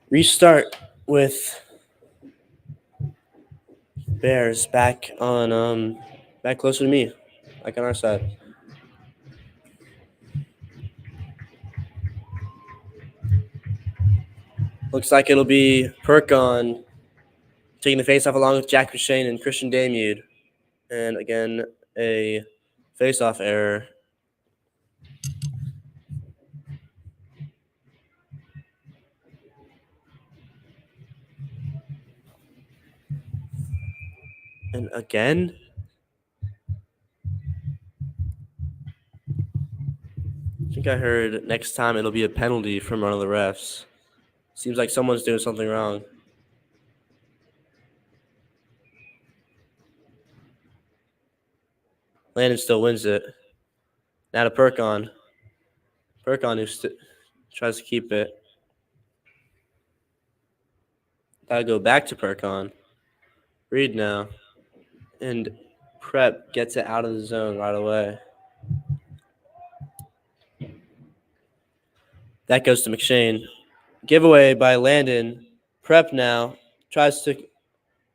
restart with Bears back on back closer to me, like on our side. Looks like it'll be Perkon taking the face-off along with Jack McShane and Christian Damude. And again, a face-off error. And again, I think I heard next time it'll be a penalty from one of the refs. Seems like someone's doing something wrong. Landon still wins it. Now to Perkon. Perkon who tries to keep it. That'll go back to Perkon. Reed now. And Prep gets it out of the zone right away. That goes to McShane. Giveaway by Landon. Prep now tries to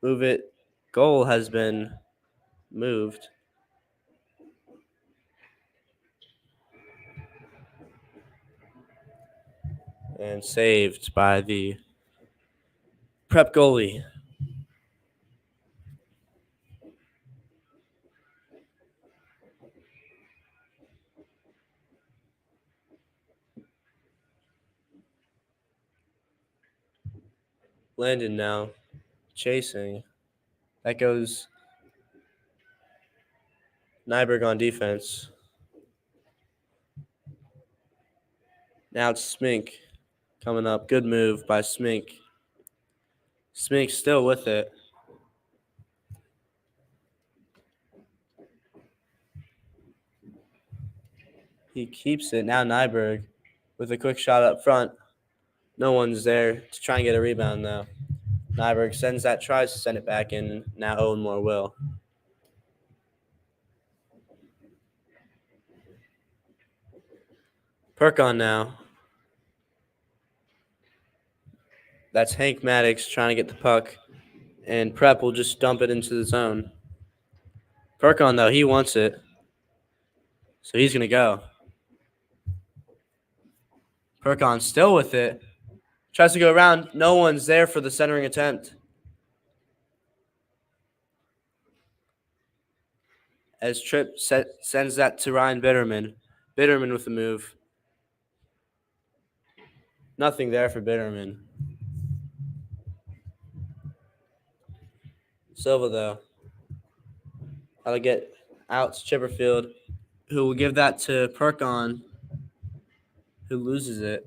move it. Goal has been moved. And saved by the Prep goalie. Landon now chasing. That goes Nyberg on defense. Now it's Smink coming up. Good move by Smink. Smink still with it. He keeps it. Now Nyberg with a quick shot up front. No one's there to try and get a rebound now. Nyberg sends that, tries to send it back in. Now Owen Moore will. Perkon now. That's Hank Maddox trying to get the puck. And Prep will just dump it into the zone. Perkon, though, he wants it. So he's going to go. Perkon still with it. Tries to go around. No one's there for the centering attempt. As Tripp sends that to Ryan Bitterman. Bitterman with the move. Nothing there for Bitterman. Silva, though. That'll get out to Chipperfield, who will give that to Perkon, who loses it.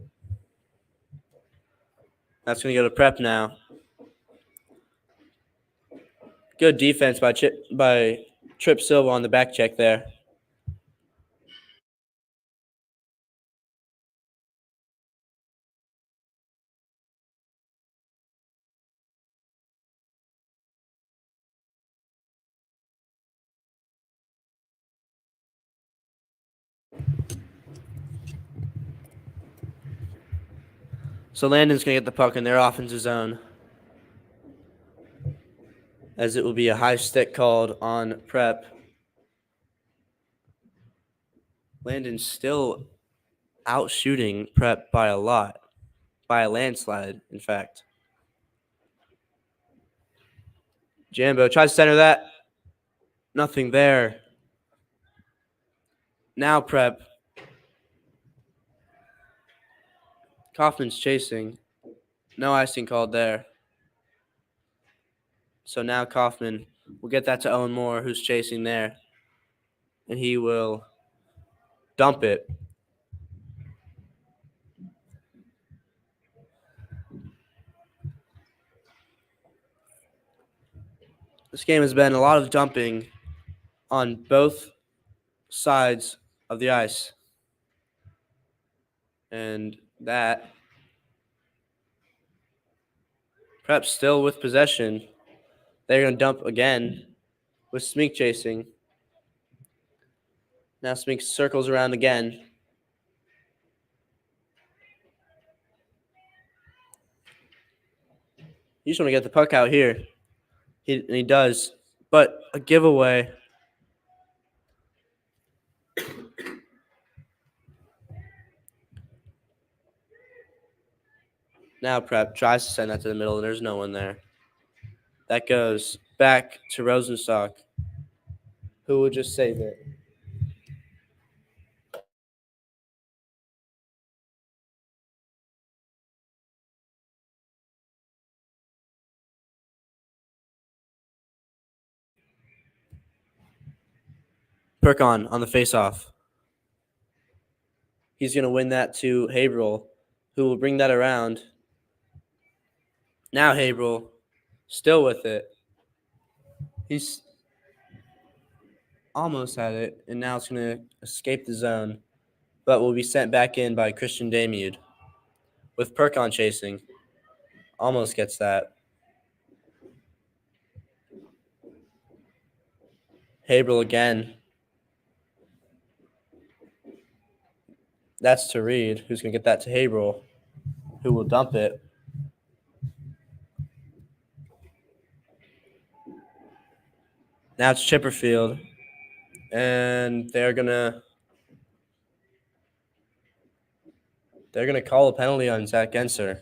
That's going to go to Prep now. Good defense by Tripp Silva on the back check there. So Landon's going to get the puck in their offensive zone, as it will be a high stick called on Prep. Landon's still out shooting Prep by a lot, by a landslide, in fact. Jambo tries to center that. Nothing there. Now Prep. Kaufman's chasing. No icing called there. So now Kaufman will get that to Owen Moore, who's chasing there. And he will dump it. This game has been a lot of dumping on both sides of the ice. And that Prep still with possession. They're going to dump again with Smink chasing. Now Smink circles around again. You just want to get the puck out here. He does. But a giveaway. Now Prep tries to send that to the middle, and there's no one there. That goes back to Rosenstock, who will just save it. Perkon on the faceoff. He's going to win that to Haberl, who will bring that around. Now Haberl, still with it. He's almost had it, and now it's going to escape the zone, but will be sent back in by Christian Damude. With Perkon chasing. Almost gets that. Haberl again. That's to Reed, who's going to get that to Haberl, who will dump it. Now it's Chipperfield, and they're gonna call a penalty on Zach Genser.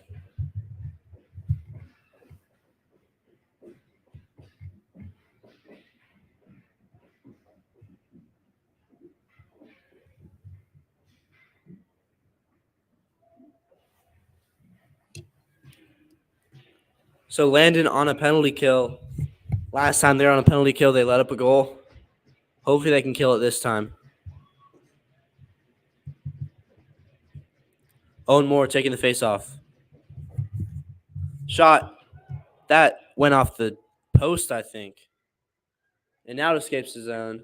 So Landon on a penalty kill. Last time they were on a penalty kill, they let up a goal. Hopefully they can kill it this time. Owen Moore taking the face-off. Shot. That went off the post, I think. And now it escapes the zone.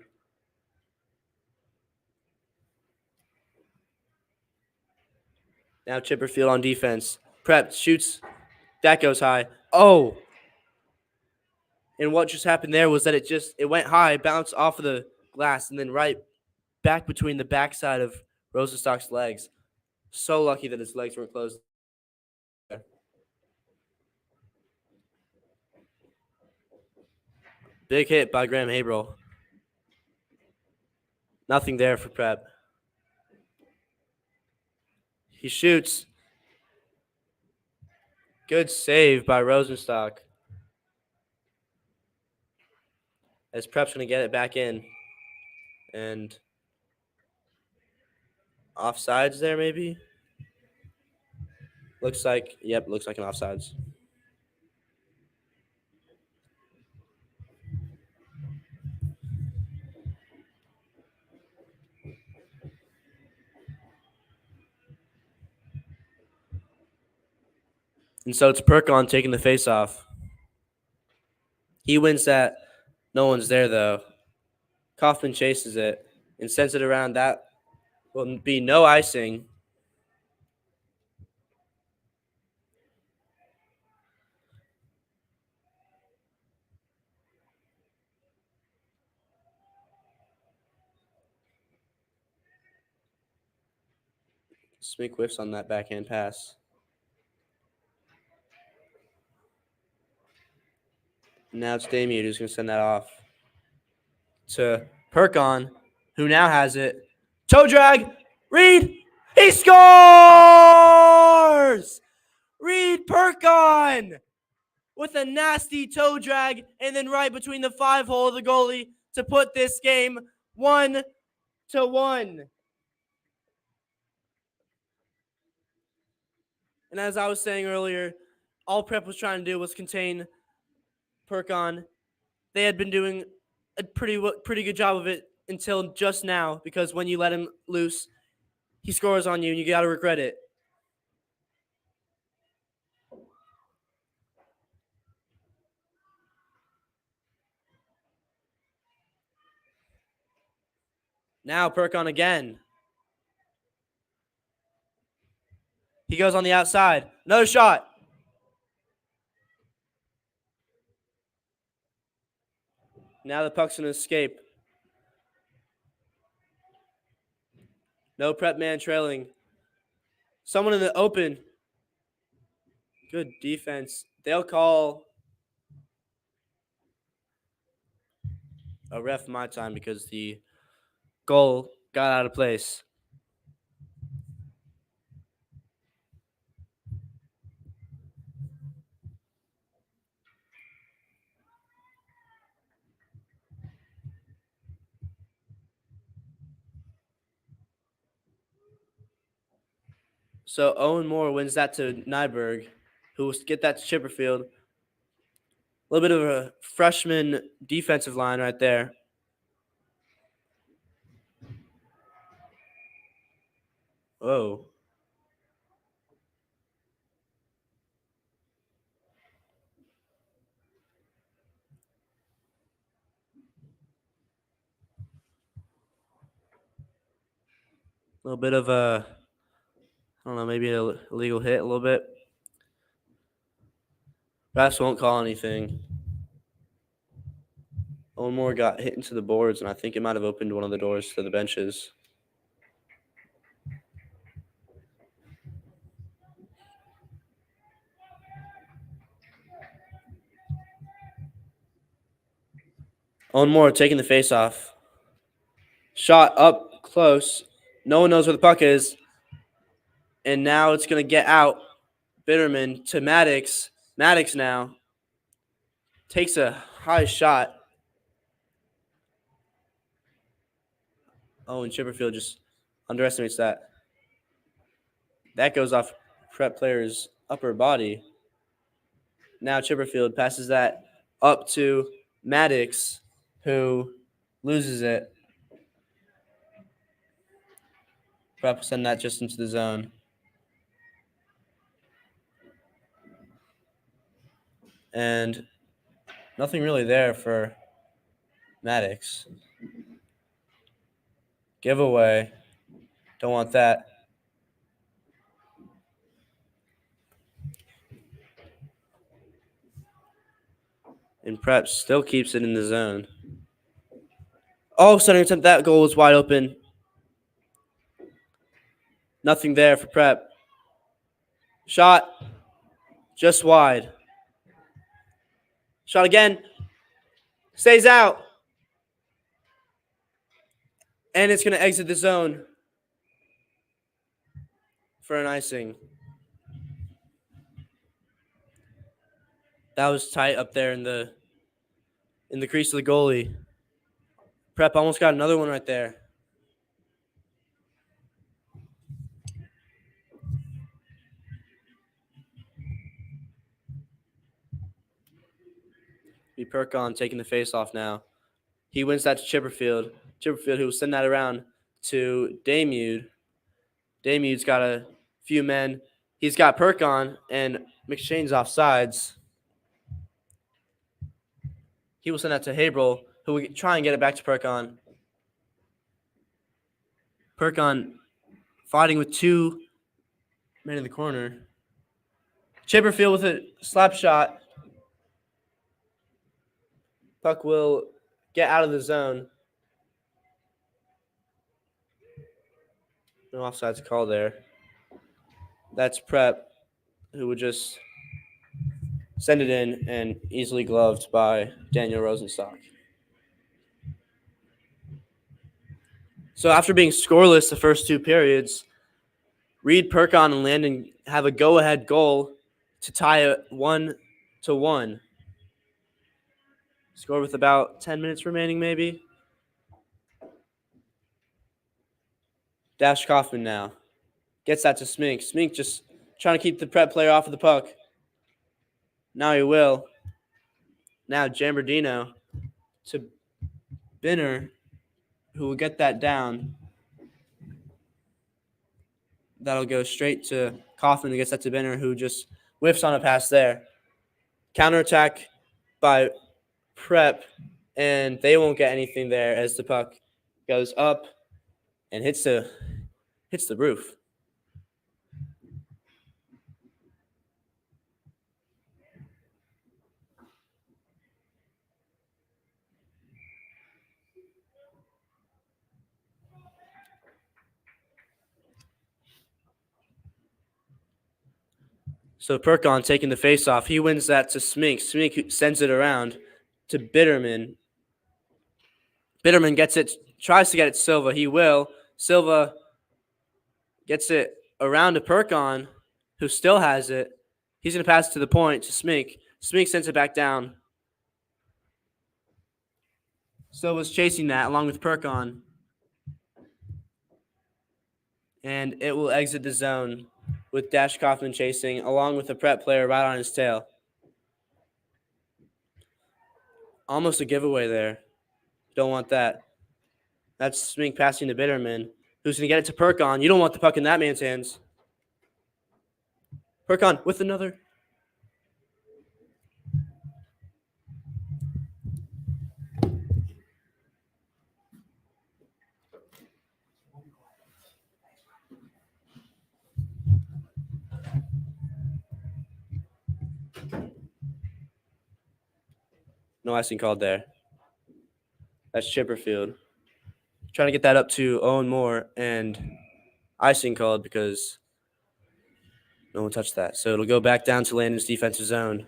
Now Chipperfield on defense. Prep shoots. That goes high. Oh! And what just happened there was that it went high, bounced off of the glass, and then right back between the backside of Rosenstock's legs. So lucky that his legs weren't closed. Big hit by Graham Haberl. Nothing there for Prep. He shoots. Good save by Rosenstock. As Prep's going to get it back in. And offsides there, maybe? Looks like an offsides. And so it's Perkon taking the face-off. He wins that. No one's there, though. Kaufman chases it and sends it around. That will be no icing. Smink whiffs on that backhand pass. Now it's Damude who's going to send that off to Perkon, who now has it. Toe drag. Reed. He scores! Reed Perkon with a nasty toe drag and then right between the 5-hole of the goalie to put this game 1-1. And as I was saying earlier, all Prep was trying to do was contain Perkon. They had been doing a pretty good job of it until just now, because when you let him loose, he scores on you, and you got to regret it. Now Perkon again. He goes on the outside. Another shot. Now the puck's going to escape. No Prep man trailing. Someone in the open. Good defense They'll call a ref my time because the goal got out of place. So Owen Moore wins that to Nyberg, who will get that to Chipperfield. A little bit of a freshman defensive line right there. Whoa. A little bit of a, I don't know, maybe an illegal hit a little bit. Refs won't call anything. Owen Moore got hit into the boards, and I think it might have opened one of the doors to the benches. Owen Moore taking the face off. Shot up close. No one knows where the puck is. And now it's going to get out. Bitterman to Maddox. Maddox now takes a high shot. Oh, and Chipperfield just underestimates that. That goes off prep player's upper body. Now Chipperfield passes that up to Maddox, who loses it. Prep send that just into the zone. And nothing really there for Maddox. Giveaway. Don't want that. And Prep still keeps it in the zone. Oh, center attempt. That goal was wide open. Nothing there for Prep. Shot. Just wide. Shot again. Stays out. And it's going to exit the zone for an icing. That was tight up there in the crease of the goalie. Prep almost got another one right there. Be Perkon taking the face off now. He wins that to Chipperfield. Chipperfield, who will send that around to Damude. Damude's got a few men. He's got Perkon, and McShane's offsides. He will send that to Haberl, who will try and get it back to Perkon. Perkon fighting with two men in the corner. Chipperfield with a slap shot. Puck will get out of the zone. No offsides call there. That's Prep, who would just send it in and easily gloved by Daniel Rosenstock. So after being scoreless the first two periods, Reed, Perkon, and Landon have a go-ahead goal to tie it 1-1. Score with about 10 minutes remaining, maybe. Dash Kaufman now gets that to Smink. Smink just trying to keep the Prep player off of the puck. Now he will. Now Jambardino to Binner, who will get that down. That'll go straight to Kaufman, who gets that to Binner, who just whiffs on a pass there. Counterattack by Prep, and they won't get anything there as the puck goes up and hits the roof. So Perkon taking the face-off. He wins that to Smink. Smink sends it around to Bitterman. Bitterman gets it, tries to get it to Silva. He will. Silva gets it around to Perkon, who still has it. He's going to pass it to the point to Smink. Smink sends it back down. Silva's chasing that along with Perkon. And it will exit the zone with Dash Kaufman chasing along with the prep player right on his tail. Almost a giveaway there. Don't want that. That's Smink passing to Bitterman, who's going to get it to Perkon. You don't want the puck in that man's hands. Perkon with another. No icing called there. That's Chipperfield. Trying to get that up to Owen Moore, and icing called because no one touched that. So it'll go back down to Landon's defensive zone.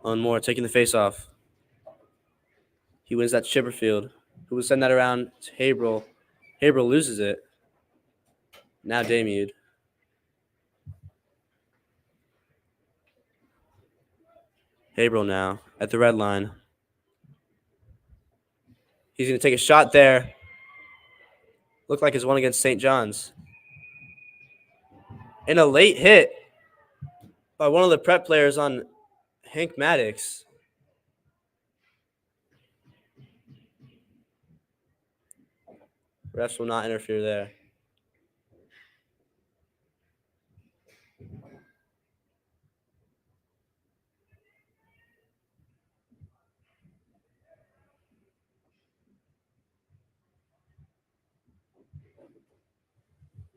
Owen Moore taking the face off. He wins that to Chipperfield, who will send that around to Haberl. Haberl loses it. Now Damude. Haberl now at the red line. He's going to take a shot there. Looked like his one against St. John's. And a late hit by one of the prep players on Hank Maddox. Refs will not interfere there.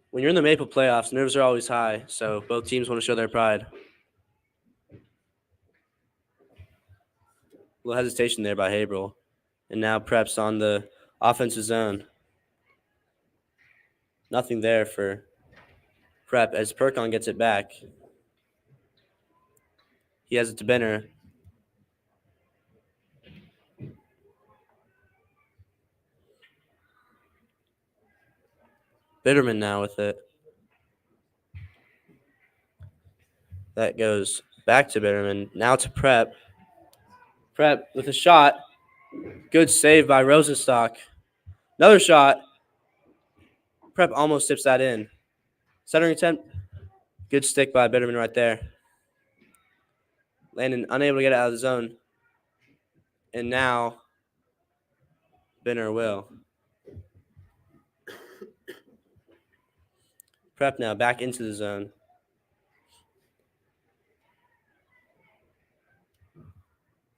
When you're in the MAPHL playoffs, nerves are always high, so both teams want to show their pride. A little hesitation there by Haberl. And now Prep's on the offensive zone. Nothing there for Prep as Perkon gets it back. He has it to Benner. Bitterman now with it. That goes back to Bitterman. Now to Prep. Prep with a shot. Good save by Rosenstock. Another shot. Prep almost tips that in. Centering attempt. Good stick by Bitterman right there. Landon unable to get it out of the zone. And now Benner will. Prep now back into the zone.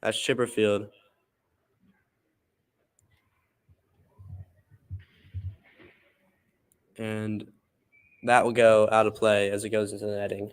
That's Chipperfield. And that will go out of play as it goes into the netting.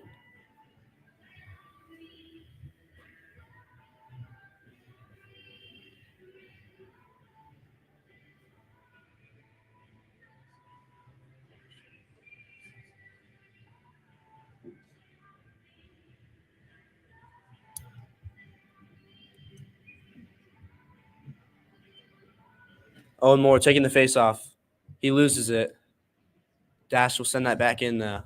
Owen Moore taking the face off. He loses it. Dash will send that back in though.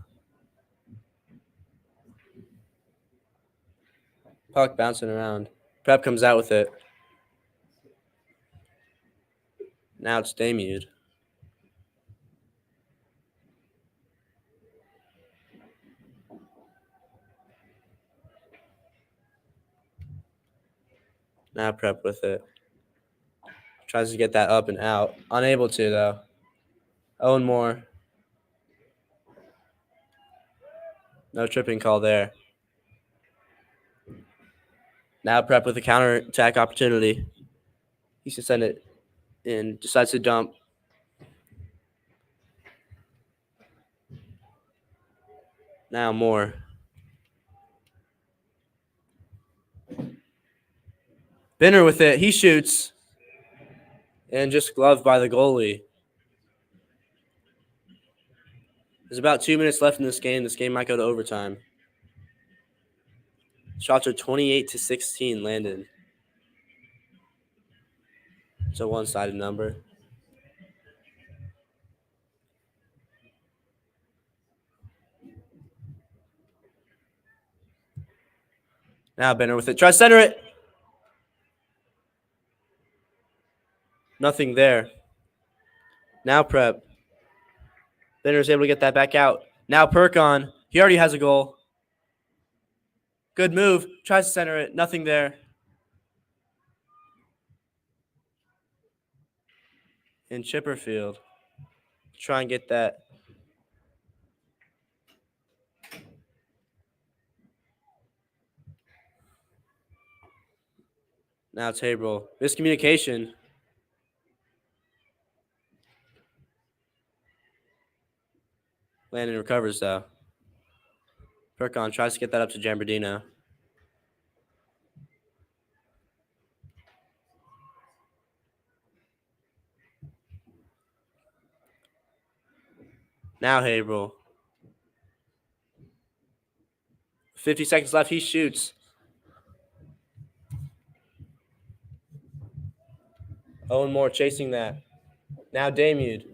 Puck bouncing around. Prep comes out with it. Now it's Damude. Now Prep with it. Tries to get that up and out. Unable to, though. Owen Moore. No tripping call there. Now Prep with a counter-attack opportunity. He should send it in. Decides to dump. Now Moore. Benner with it. He shoots. And just gloved by the goalie. There's about 2 minutes left in this game. This game might go to overtime. Shots are 28-16, Landon. It's a one-sided number. Now Benner with it. Try to center it. Nothing there. Now Prep. Benner's able to get that back out. Now Perkon. He already has a goal. Good move. Tries to center it. Nothing there. And Chipperfield. Try and get that. Now Tabor. Miscommunication. Landon recovers, though. Perkon tries to get that up to Jambardino. Now Haberl. 50 seconds left. He shoots. Owen Moore chasing that. Now Damude.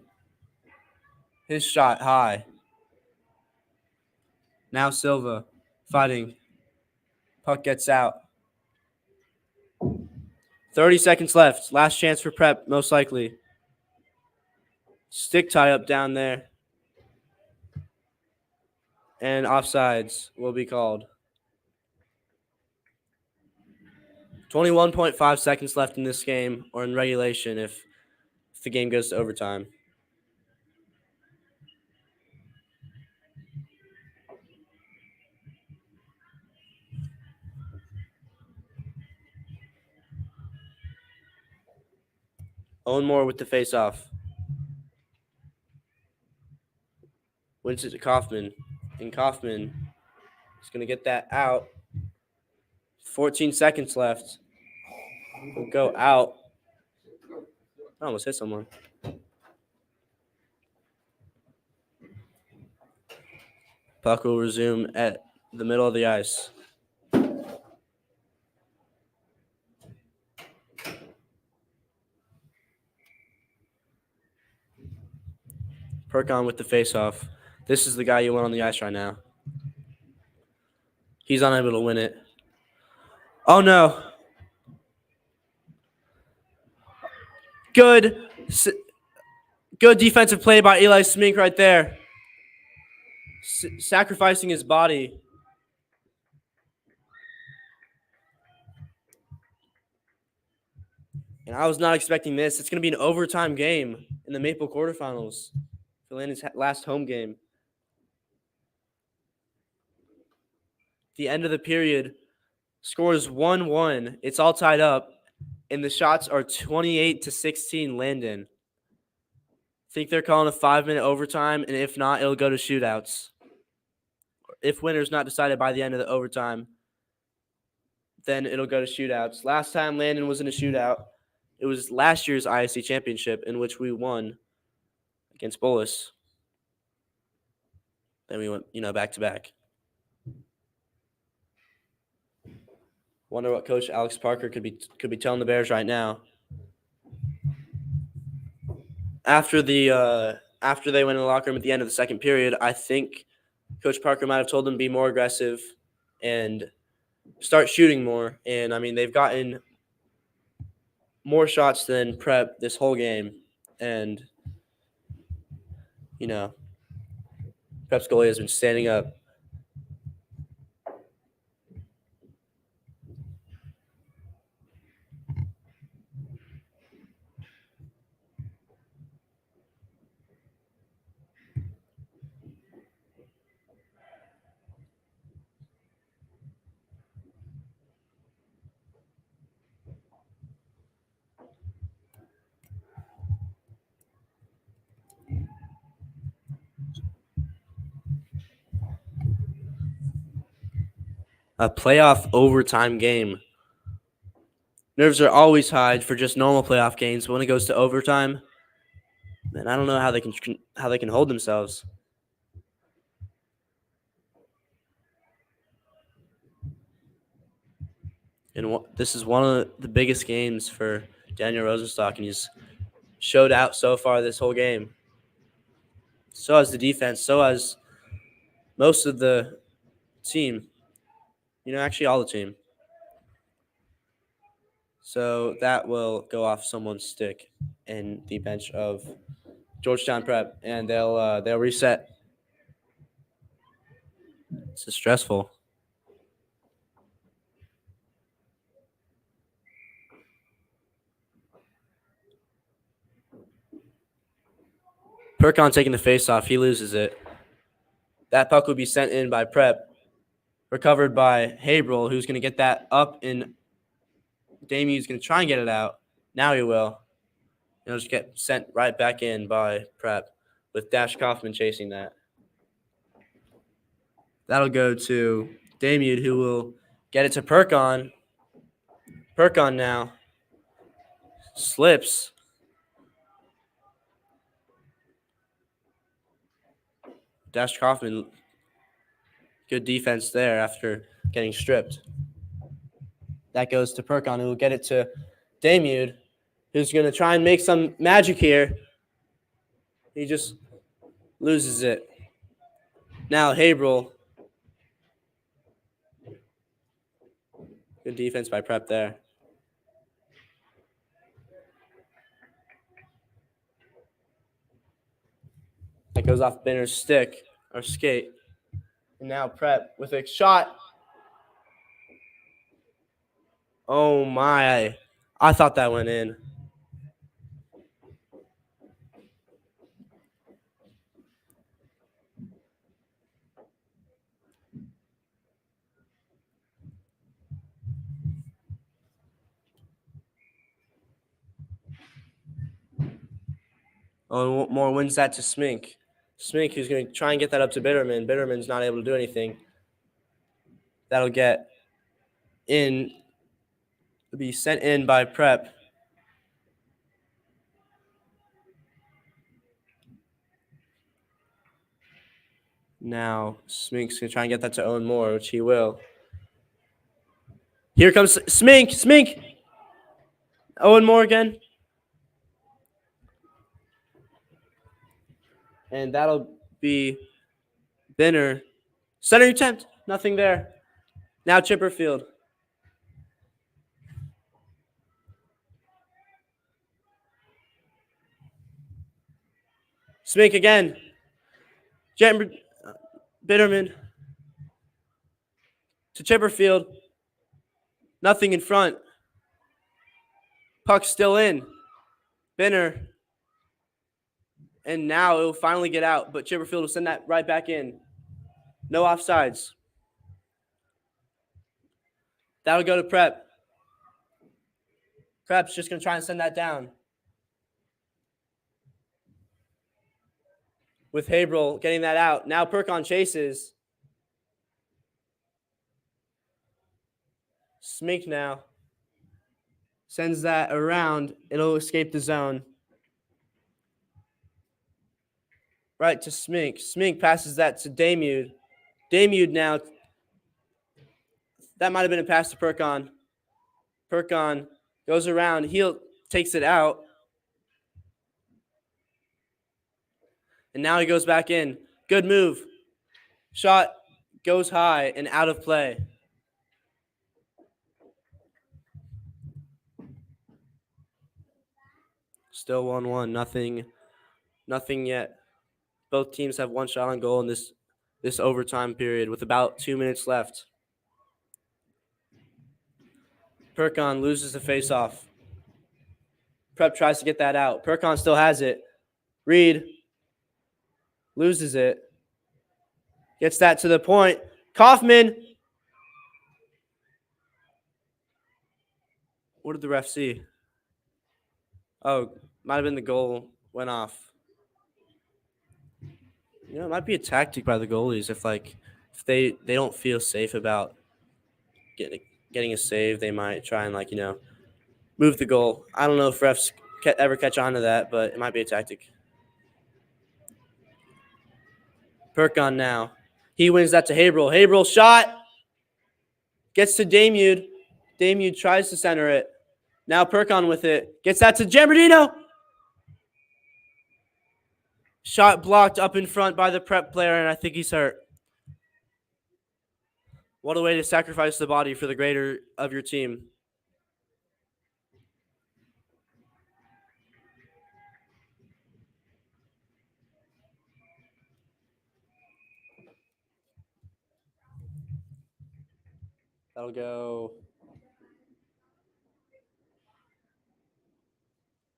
His shot high. Now Silva fighting. Puck gets out. 30 seconds left. Last chance for Prep, most likely. Stick tie up down there. And offsides will be called. 21.5 seconds left in this game, or in regulation if the game goes to overtime. Owen Moore with the face-off. Wins it to Kaufman. And Kaufman is going to get that out. 14 seconds left. Will go out. I almost hit someone. Puck will resume at the middle of the ice. Perkon with the face-off. This is the guy you want on the ice right now. He's unable to win it. Oh, no. Good defensive play by Eli Smink right there. Sacrificing his body. And I was not expecting this. It's going to be an overtime game in the MAPHL quarterfinals. For Landon's last home game. The end of the period. Score is 1-1. It's all tied up. And the shots are 28-16 Landon. Think they're calling a 5-minute overtime, and if not, it'll go to shootouts. If winner's not decided by the end of the overtime, then it'll go to shootouts. Last time Landon was in a shootout, it was last year's ISC championship in which we won against Bolus. Then we went, back to back. Wonder what Coach Alex Parker could be telling the Bears right now. After they went in the locker room at the end of the second period, I think Coach Parker might have told them to be more aggressive and start shooting more. And, they've gotten more shots than Prep this whole game. And, Prep's goalie has been standing up. A playoff overtime game. Nerves are always high for just normal playoff games, but when it goes to overtime, man, I don't know how they can hold themselves. And this is one of the biggest games for Daniel Rosenstock, and he's showed out so far this whole game. So has the defense. So has most of the team. Actually all the team. So that will go off someone's stick in the bench of Georgetown Prep, and they'll reset. This is stressful. Perkon taking the face off. He loses it. That puck would be sent in by Prep. Recovered by Habrel, who's going to get that up, and Damien's going to try and get it out. Now he will. It'll just get sent right back in by Prep with Dash Kaufman chasing that. That'll go to Damien, who will get it to Perkon. Perkon now slips. Dash Kaufman, good defense there after getting stripped. That goes to Perkon, who will get it to Damien, who's going to try and make some magic here. He just loses it. Now Habrel. Good defense by Prep there. That goes off Binner's stick or skate. And now Prep with a shot. Oh my. I thought that went in. Oh, more wins that to Smink. Smink, who's going to try and get that up to Bitterman. Bitterman's not able to do anything. That'll get in. It'll be sent in by Prep. Now, Smink's going to try and get that to Owen Moore, which he will. Here comes Smink. Smink. Owen Moore again. And that'll be Binner. Center attempt. Nothing there. Now Chipperfield. Smink again. Bitterman. To Chipperfield. Nothing in front. Puck still in. Binner. And now it will finally get out, but Chipperfield will send that right back in. No offsides. That'll go to Prep. Prep's just going to try and send that down. With Habrel getting that out. Now Perkon chases. Smink now sends that around. It'll escape the zone. Right to Smink. Smink passes that to Damien. Damien now. That might have been a pass to Perkon. Perkon goes around. He takes it out. And now he goes back in. Good move. Shot goes high and out of play. Still 1-1. Nothing yet. Both teams have one shot on goal in this overtime period with about 2 minutes left. Perkon loses the faceoff. Prep tries to get that out. Perkon still has it. Reed loses it. Gets that to the point. Kaufman. What did the ref see? Oh, might have been the goal went off. It might be a tactic by the goalies if they don't feel safe about getting a save, they might try and move the goal. I don't know if refs ever catch on to that, but it might be a tactic. Perkon now. He wins that to Haberl. Haberl shot. Gets to Damude. Damude tries to center it. Now Perkon with it. Gets that to Gambardino. Shot blocked up in front by the prep player, and I think he's hurt. What a way to sacrifice the body for the greater of your team. That'll go.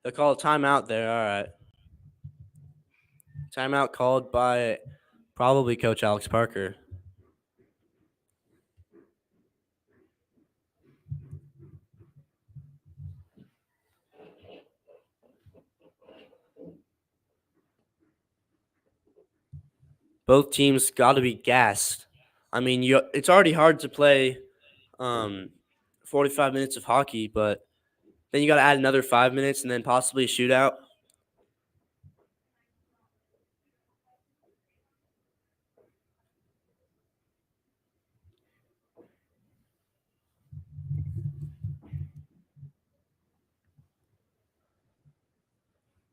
They'll call a timeout there. All right. Timeout called by probably Coach Alex Parker. Both teams got to be gassed. I mean, it's already hard to play 45 minutes of hockey, but then you got to add another 5 minutes and then possibly a shootout.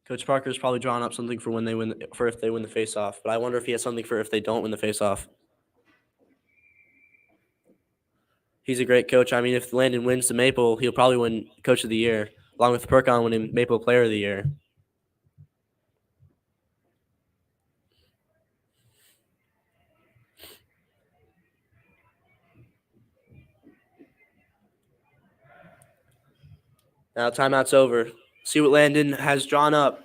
Coach Parker's probably drawn up something for when they win, for if they win the faceoff. But I wonder if he has something for if they don't win the faceoff. He's a great coach. I mean, if Landon wins the MAPHL, he'll probably win Coach of the Year, along with Perkon winning MAPHL Player of the Year. Now timeout's over. See what Landon has drawn up.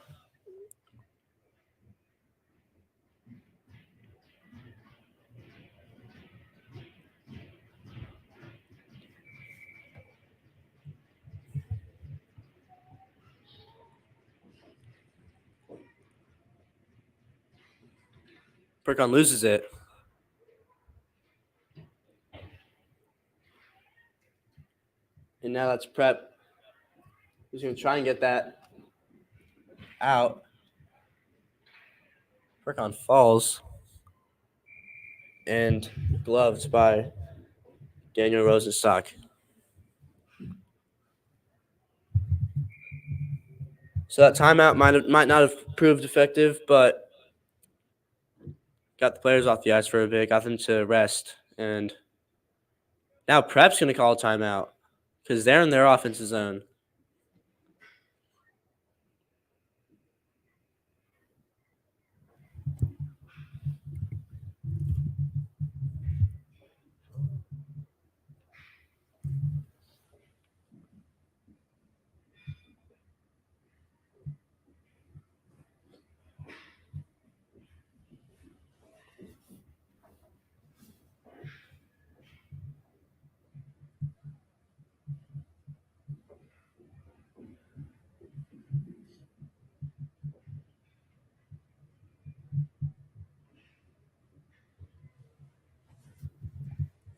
Perkon loses it. And now that's Prep. He's going to try and get that out. Perkon falls. And gloved by Daniel Rosenstock. So that timeout might not have proved effective, but got the players off the ice for a bit, got them to rest. And now Prep's going to call a timeout because they're in their offensive zone.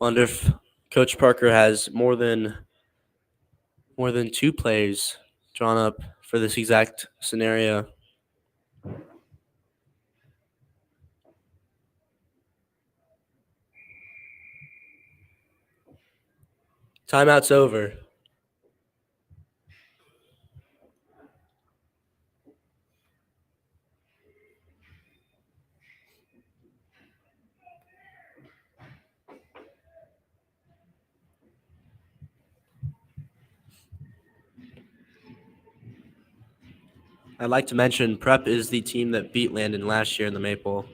Wonder if Coach Parker has more than 2 plays drawn up for this exact scenario. Timeout's over. I'd like to mention Prep is the team that beat Landon last year in the MAPHL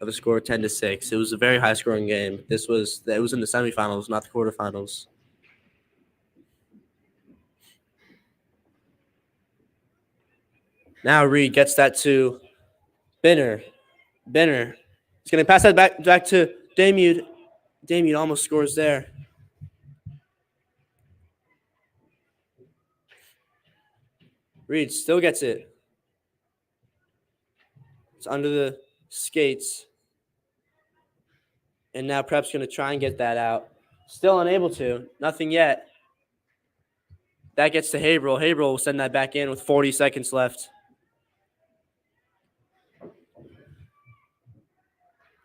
of a score of 10-6. It was a very high-scoring game. It was in the semifinals, not the quarterfinals. Now Reed gets that to Benner. He's going to pass that back to Damude. Damude almost scores there. Reed still gets it. It's under the skates. And now Prep's going to try and get that out. Still unable to. Nothing yet. That gets to Haverhill. Haverhill will send that back in with 40 seconds left.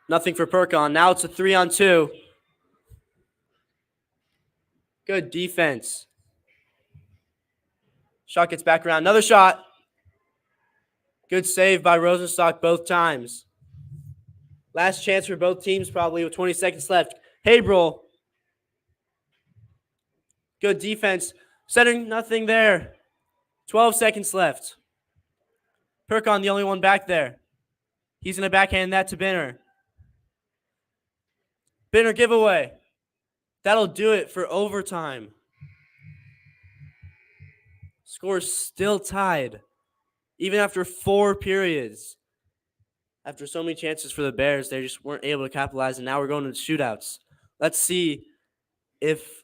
Nothing for Perkon. Now it's a 3-on-2. Good defense. Shot gets back around. Another shot. Good save by Rosenstock both times. Last chance for both teams probably with 20 seconds left. Haverhill. Good defense. Setting nothing there. 12 seconds left. Perkon the only one back there. He's going to backhand that to Binner. Binner giveaway. That'll do it for overtime. Score's still tied, even after 4 periods. After so many chances for the Bears, they just weren't able to capitalize, and now we're going to shootouts. Let's see if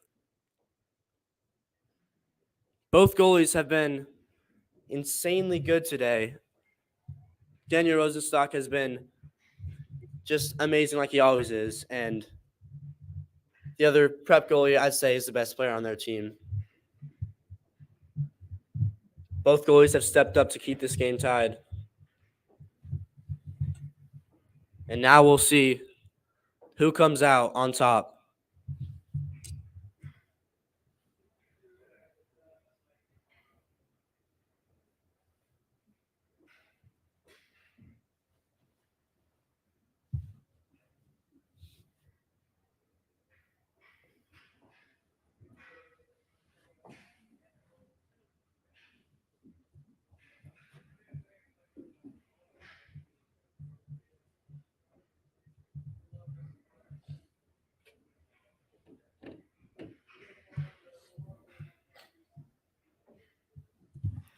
both goalies have been insanely good today. Daniel Rosenstock has been just amazing like he always is, and the other prep goalie, I'd say, is the best player on their team. Both goalies have stepped up to keep this game tied. And now we'll see who comes out on top.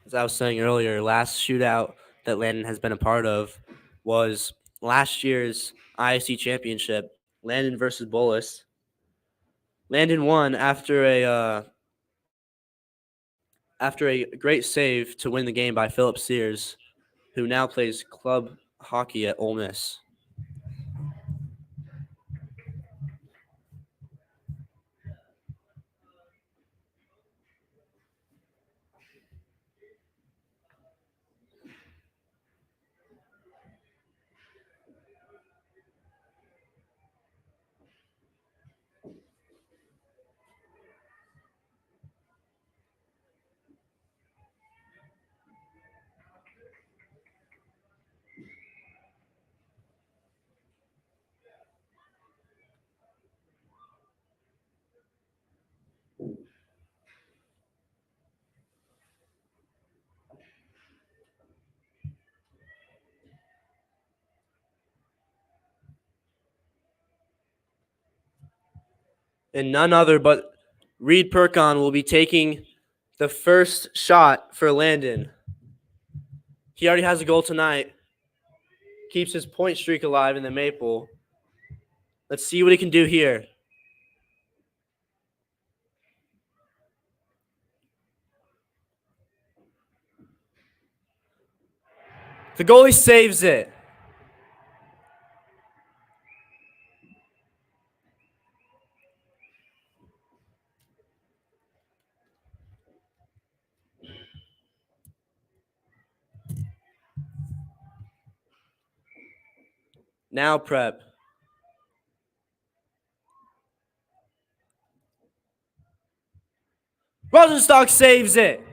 As I was saying earlier, last shootout that Landon has been a part of was last year's ISC championship, Landon versus Bullis. Landon won after a great save to win the game by Philip Sears, who now plays club hockey at Ole Miss. And none other but Reed Perkon will be taking the first shot for Landon. He already has a goal tonight. Keeps his point streak alive in the MAPHL. Let's see what he can do here. The goalie saves it. Now prep. Rosenstock saves it.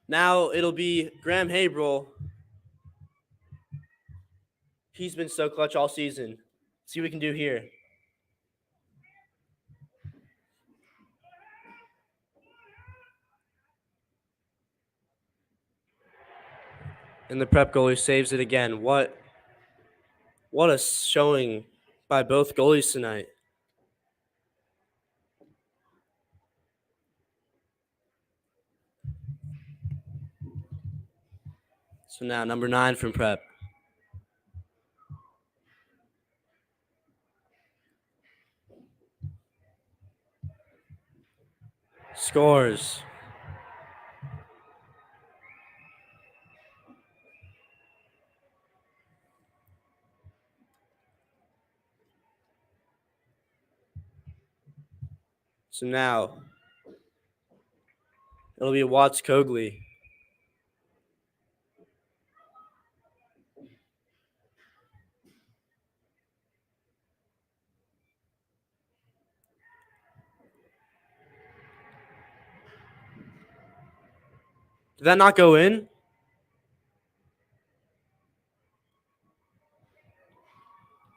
Now it'll be Graham Haverhill. He's been so clutch all season. See what we can do here. And the prep goalie saves it again. What a showing by both goalies tonight. So now number 9 from prep. Scores. So now it'll be Watts Cogley. Did that not go in?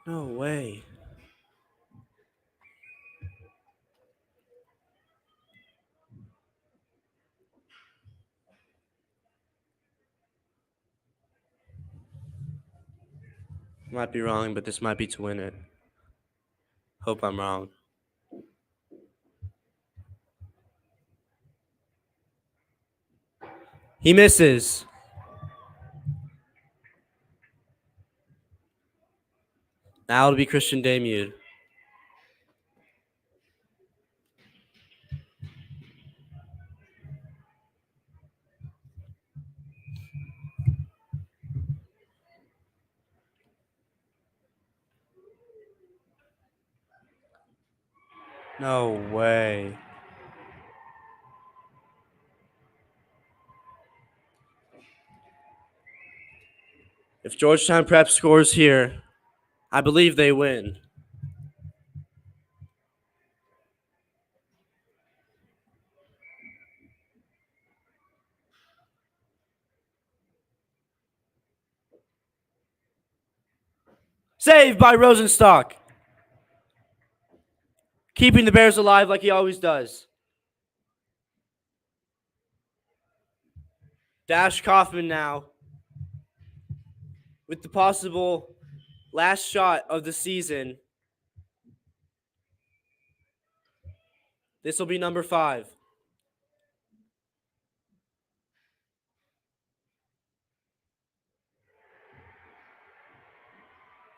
No way. Might be wrong, but this might be to win it. Hope I'm wrong. He misses. Now it'll be Christian Damude. No way. If Georgetown Prep scores here, I believe they win. Saved by Rosenstock. Keeping the Bears alive like he always does. Dash Kaufman now with the possible last shot of the season. This will be number 5.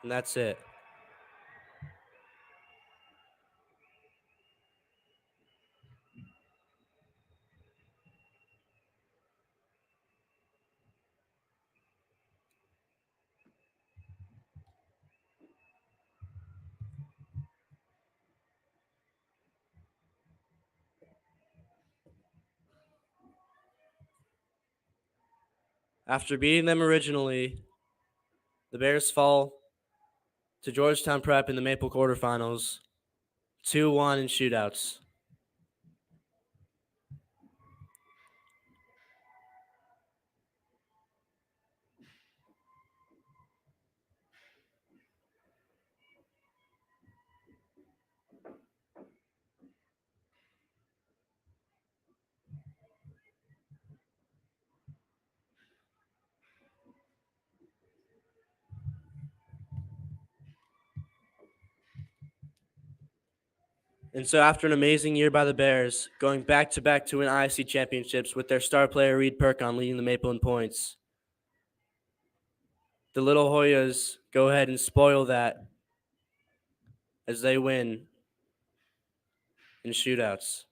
And that's it. After beating them originally, the Bears fall to Georgetown Prep in the MAPHL quarterfinals, 2-1 in shootouts. And so after an amazing year by the Bears, going back-to-back to win ISC championships with their star player Reed Perkon leading the MAPHL in points, the Little Hoyas go ahead and spoil that as they win in shootouts.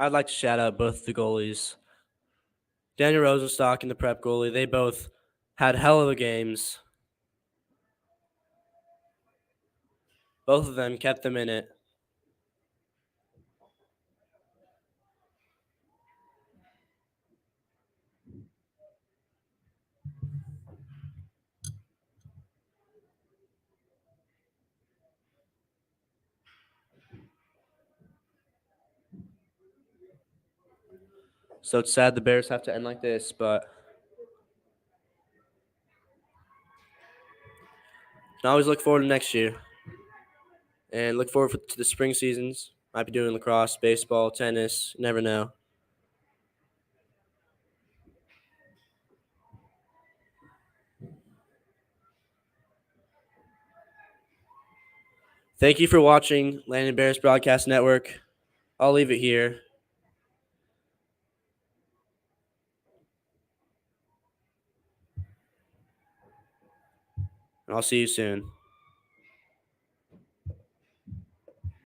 I'd like to shout out both the goalies. Daniel Rosenstock and the Prep goalie, they both had hell of a games. Both of them kept them in it. So it's sad the Bears have to end like this, but you can always look forward to next year. And look forward to the spring seasons. Might be doing lacrosse, baseball, tennis. You never know. Thank you for watching Landon Bears Broadcast Network. I'll leave it here. And I'll see you soon.